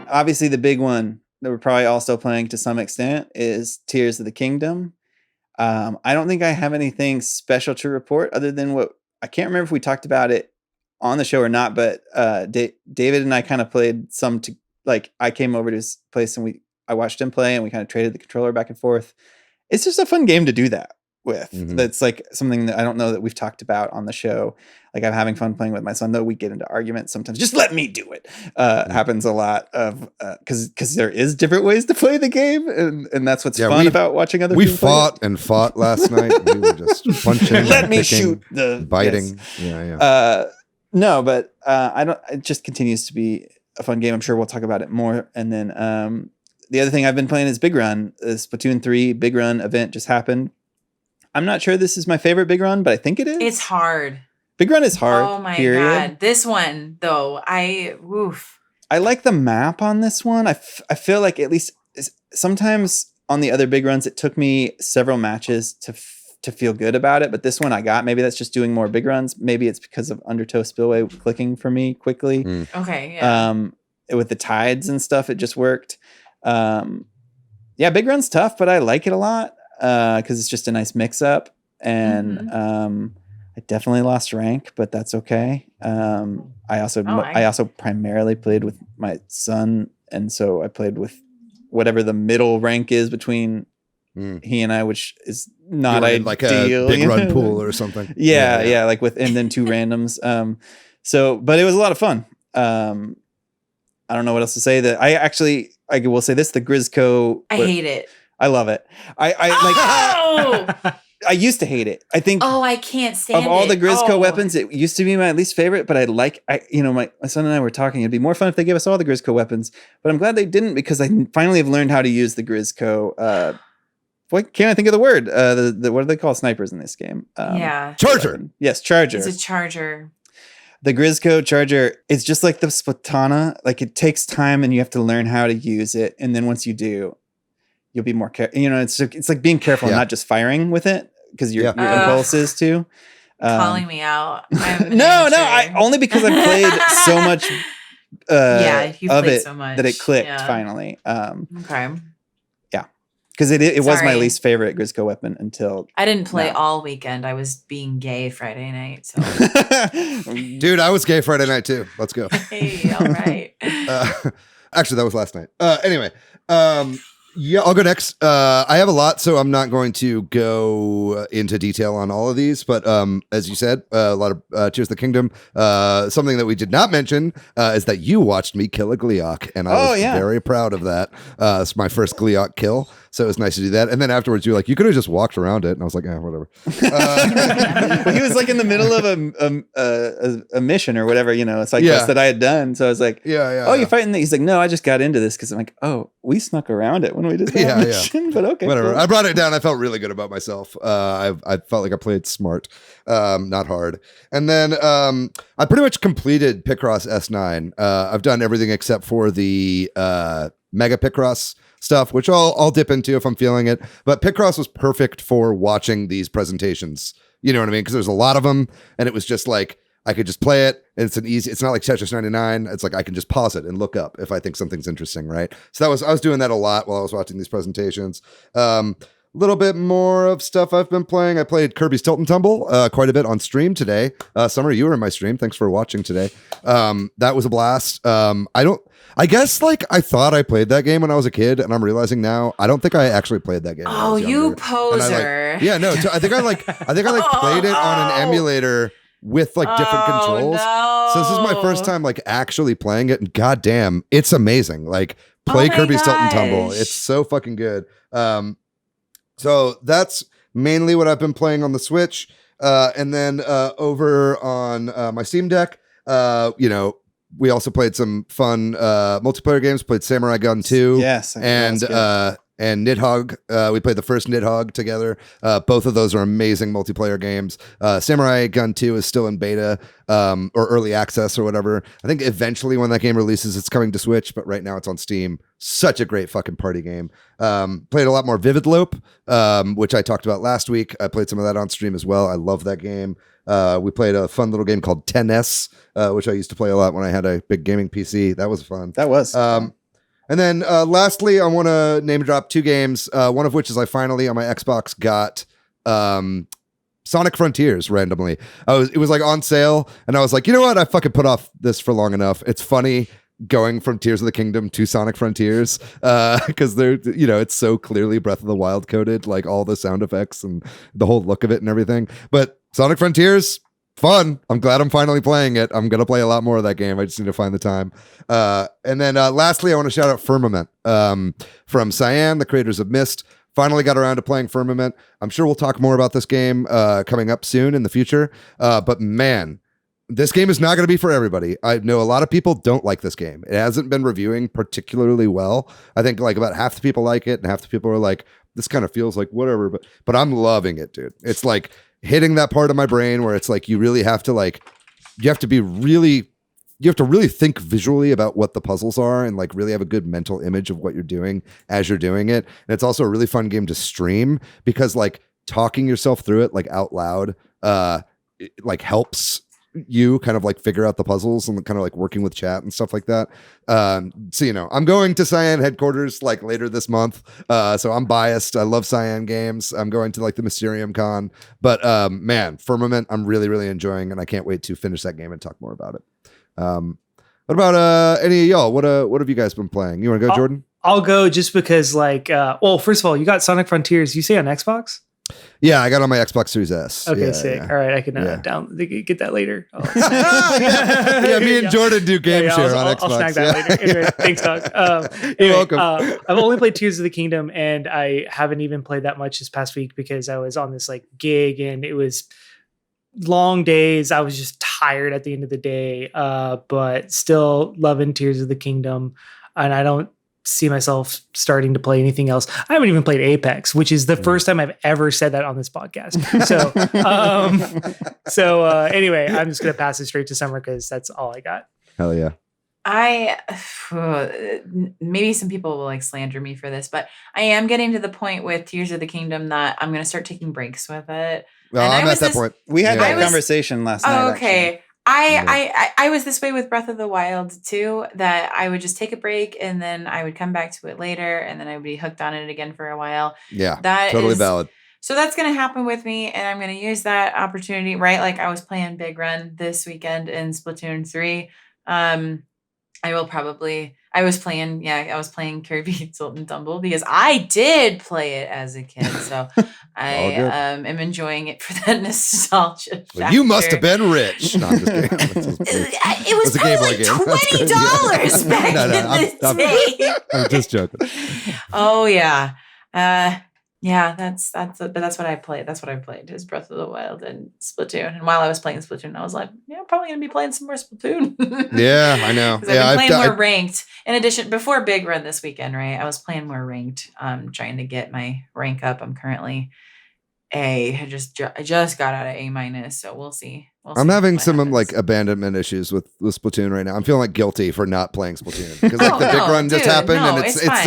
Obviously, the big one that we're probably all still playing to some extent is Tears of the Kingdom. I don't think I have anything special to report other than what I can't remember if we talked about it on the show or not, but David and I kind of played some to like I came over to his place and I watched him play and we kind of traded the controller back and forth. It's just a fun game to do that with. That's like something that I don't know that we've talked about on the show. Like I'm having fun playing with my son, though we get into arguments sometimes. Just let me do it. Happens a lot of because there is different ways to play the game, and that's what's fun about watching other. We people fought and fought last night. We were just punching. Let me kicking, shoot the biting. Yes. Yeah. No, but I don't. It just continues to be a fun game. I'm sure we'll talk about it more. And then the other thing I've been playing is Big Run. The Splatoon 3 Big Run event just happened. I'm not sure this is my favorite Big Run, but I think it is. It's hard. Big Run is hard. Oh my God. This one, though, I like the map on this one. I feel like at least sometimes on the other Big Runs, it took me several matches to feel good about it. But this one I got. Maybe that's just doing more Big Runs. Maybe it's because of Undertow Spillway clicking for me quickly. Okay, yeah. With the tides and stuff, it just worked. Big Run's tough, but I like it a lot because it's just a nice mix-up. And I definitely lost rank, but that's okay. I also primarily played with my son, and so I played with whatever the middle rank is between he and I, which is not ideal. Like a Big Run pool or something. Yeah, like with and then two randoms. But it was a lot of fun. I don't know what else to say. That I will say this: the Grizzco. I hate it. I love it. I used to hate it. I think Oh, I can't stand of all it. the Grizzco Oh. weapons, it used to be my least favorite, but my son and I were talking. It'd be more fun if they gave us all the Grizzco weapons, but I'm glad they didn't because I finally have learned how to use the Grizzco. What can't I think of the word? The what do they call snipers in this game? Yeah. Charger. Weapon. Yes, charger. It's a charger. The Grizzco charger, it's just like the Splatana. Like it takes time and you have to learn how to use it. And then once you do, you'll be more careful. It's like being careful and not just firing with it because your impulse is to. Calling me out. I'm an No, amateur. only because I played so much you of played it so much. that it clicked Yeah. finally. Okay. Because it was my Sorry. least favorite Grizzco weapon until. I didn't play No. all weekend. I was being gay Friday night. So Dude, I was gay Friday night too. Let's go. hey, all right. Actually, that was last night. Anyway, yeah, I'll go next. I have a lot, so I'm not going to go into detail on all of these. But as you said, a lot of Tears of the Kingdom. Something that we did not mention is that you watched me kill a Gleeok, and I was very proud of that. It's my first Gleeok kill, so it was nice to do that. And then afterwards, you were like, you could have just walked around it, and I was like, whatever. Well, he was like in the middle of a mission or whatever, a side quest that I had done. So I was like, oh, you're fighting that? He's like, no, I just got into this because I'm like, oh, we snuck around it when we did that mission. But okay, whatever. cool. I brought it down. I felt really good about myself. I felt like I played smart, not hard. And then I pretty much completed Picross S9. I've done everything except for the Mega Picross stuff, which I'll dip into if I'm feeling it. But Picross was perfect for watching these presentations. You know what I mean? Because there's a lot of them, and it was just like I could just play it. And it's not like Tetris 99. It's like I can just pause it and look up if I think something's interesting, right? So I was doing that a lot while I was watching these presentations. A little bit more of stuff I've been playing. I played Kirby's Tilt and Tumble quite a bit on stream today. Summer, you were in my stream. Thanks for watching today. That was a blast. I guess like I thought I played that game when I was a kid, and I'm realizing now I don't think I actually played that game. when I Oh, was you younger. poser. I think I played it on an emulator with like different controls. No. So this is my first time like actually playing it, and goddamn, it's amazing. Like play my Kirby's Tilt and Tumble. gosh. It's so fucking good. So that's mainly what I've been playing on the Switch. And then over on my Steam Deck, we also played some fun multiplayer games. Played Samurai Gun 2. Yes, And Nidhogg. We played the first Nidhogg together. Both of those are amazing multiplayer games. Samurai Gun 2 is still in beta or early access or whatever. I think eventually when that game releases, it's coming to Switch, but right now it's on Steam. Such a great fucking party game. Played a lot more Vivid Lope, which I talked about last week. I played some of that on stream as well. I love that game. We played a fun little game called 10S, which I used to play a lot when I had a big gaming PC. That was fun. That was. And then lastly, I want to name drop two games, one of which is I finally on my Xbox got Sonic Frontiers randomly. It was like on sale, and I was like, you know what? I fucking put off this for long enough. It's funny going from Tears of the Kingdom to Sonic Frontiers because they're, it's so clearly Breath of the Wild coded, like all the sound effects and the whole look of it and everything. But Sonic Frontiers, fun. I'm glad I'm finally playing it. I'm gonna play a lot more of that game. I just need to find the time. And then lastly, I want to shout out Firmament from Cyan, the creators of Myst. Finally got around to playing Firmament. I'm sure we'll talk more about this game coming up soon in the future. But man, this game is not going to be for everybody. I know a lot of people don't like this game. It hasn't been reviewing particularly well. I think like about half the people like it, and half the people are like, this kind of feels like whatever. But I'm loving it, dude. It's like hitting that part of my brain where it's like you really have to really think visually about what the puzzles are and like really have a good mental image of what you're doing as you're doing it. And it's also a really fun game to stream because like talking yourself through it like out loud it, like helps you kind of like figure out the puzzles and kind of like working with chat and stuff like that. So, I'm going to Cyan headquarters like later this month. So I'm biased. I love Cyan games. I'm going to like the Mysterium Con, but man, Firmament, I'm really, really enjoying, and I can't wait to finish that game and talk more about it. What about any of y'all? What have you guys been playing? You want to go, Jordan? I'll go just because first of all, you got Sonic Frontiers. You say on Xbox? Yeah, I got on my Xbox Series S. Okay, Yeah, sick. yeah. All right, I can get that later. Yeah, me and Jordan do game share on Xbox. I'll snag that later. Anyway, thanks, Doug. You're welcome. I've only played Tears of the Kingdom, and I haven't even played that much this past week because I was on this like gig, and it was long days. I was just tired at the end of the day, but still loving Tears of the Kingdom, and I don't see myself starting to play anything else. I haven't even played Apex, which is the first time I've ever said that on this podcast. So, anyway, I'm just going to pass it straight to Summer because that's all I got. Hell yeah. Maybe some people will like slander me for this, but I am getting to the point with Tears of the Kingdom that I'm going to start taking breaks with it. Well, I'm at that point. We had that conversation last night. Oh, okay. Actually. I was this way with Breath of the Wild too, that I would just take a break and then I would come back to it later and then I would be hooked on it again for a while. Yeah, that totally is valid. So that's going to happen with me, and I'm going to use that opportunity, right? Like I was playing Big Run this weekend in Splatoon 3. I was playing Kirby Salt and Tumble because I did play it as a kid. So I am enjoying it for that nostalgia. Well, you must have been rich. No, I'm just kidding. It was probably like $20 back in the day. I'm just joking. Oh yeah. Yeah, that's what I played. That's what I played is Breath of the Wild and Splatoon. And while I was playing Splatoon, I was like, yeah, I'm probably gonna be playing some more Splatoon. Yeah, I know. Yeah, I've been playing more ranked. In addition, before Big Run this weekend, right? I was playing more ranked, trying to get my rank up. I'm currently A. I just got out of A-, so we'll see. I'm having some like abandonment issues with Splatoon right now. I'm feeling like guilty for not playing Splatoon because like the Big Run just happened and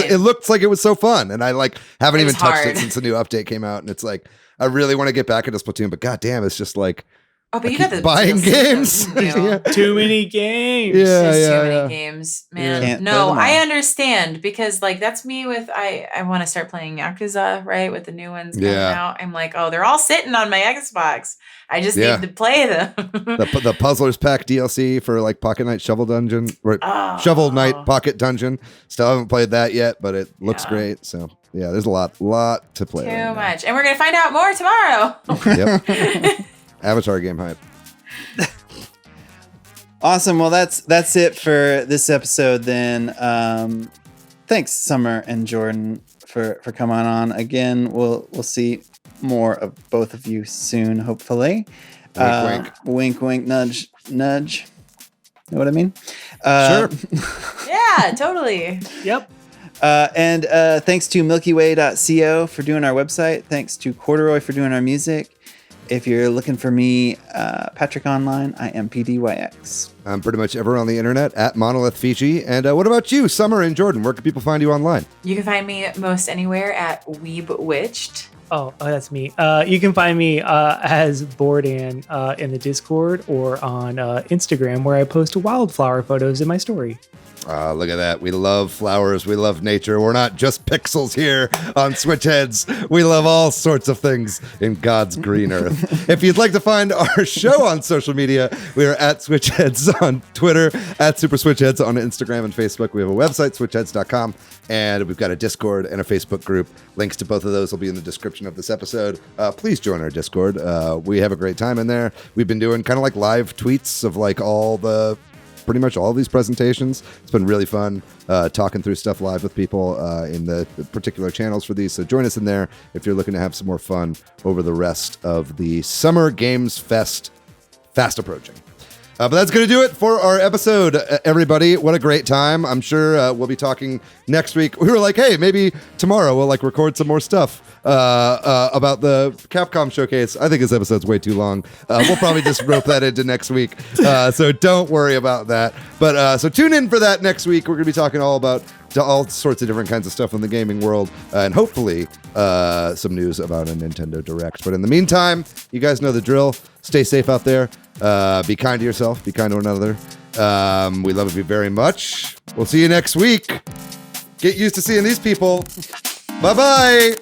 it looks like it was so fun and I like haven't even touched it since the new update came out and it's like I really want to get back into Splatoon but goddamn it's just like but you got the buying games. Yeah. Too many games. Yeah, too many games, man. No, I understand because like that's me with I want to start playing Yakuza, right? With the new ones coming out. I'm like, oh, they're all sitting on my Xbox. I just need to play them. the Puzzlers Pack DLC for like Pocket Knight Shovel Dungeon, or Shovel Knight Pocket Dungeon. Still haven't played that yet, but it looks great. So yeah, there's a lot to play. Too much, and we're gonna find out more tomorrow. Yep. Avatar game hype. Awesome. Well, that's it for this episode then. Thanks, Summer and Jordan, for coming on again. We'll see more of both of you soon, hopefully. Wink, wink, nudge. Know what I mean? Sure. Yeah, totally. Yep. And thanks to milkyway.co for doing our website. Thanks to Corduroy for doing our music. If you're looking for me, Patrick online, I am PDYX. I'm pretty much ever on the internet at Monolith Fiji. And what about you, Summer and Jordan? Where can people find you online? You can find me most anywhere at Weebwitched. Oh, that's me. You can find me as Bordan in the Discord or on Instagram where I post wildflower photos in my story. Look at that. We love flowers. We love nature. We're not just pixels here on Switch Headz. We love all sorts of things in God's green earth. If you'd like to find our show on social media, we are at Switch Headz on Twitter, at Super Switch Headz on Instagram and Facebook. We have a website, switchheadz.com, and we've got a Discord and a Facebook group. Links to both of those will be in the description of this episode. Please join our Discord. We have a great time in there. We've been doing kind of like live tweets of like pretty much all of these presentations. It's been really fun talking through stuff live with people in the particular channels for these. So join us in there if you're looking to have some more fun over the rest of the Summer Games Fest fast approaching. But that's going to do it for our episode, everybody. What a great time. I'm sure we'll be talking next week. We were like, hey, maybe tomorrow we'll like record some more stuff about the Capcom showcase. I think this episode's way too long. We'll probably just rope that into next week. So don't worry about that. But so tune in for that next week. We're going to be talking all sorts of different kinds of stuff in the gaming world, and hopefully some news about a Nintendo Direct. But in the meantime, you guys know the drill. Stay safe out there. Be kind to yourself. Be kind to one another. We love you very much. We'll see you next week. Get used to seeing these people. Bye-bye.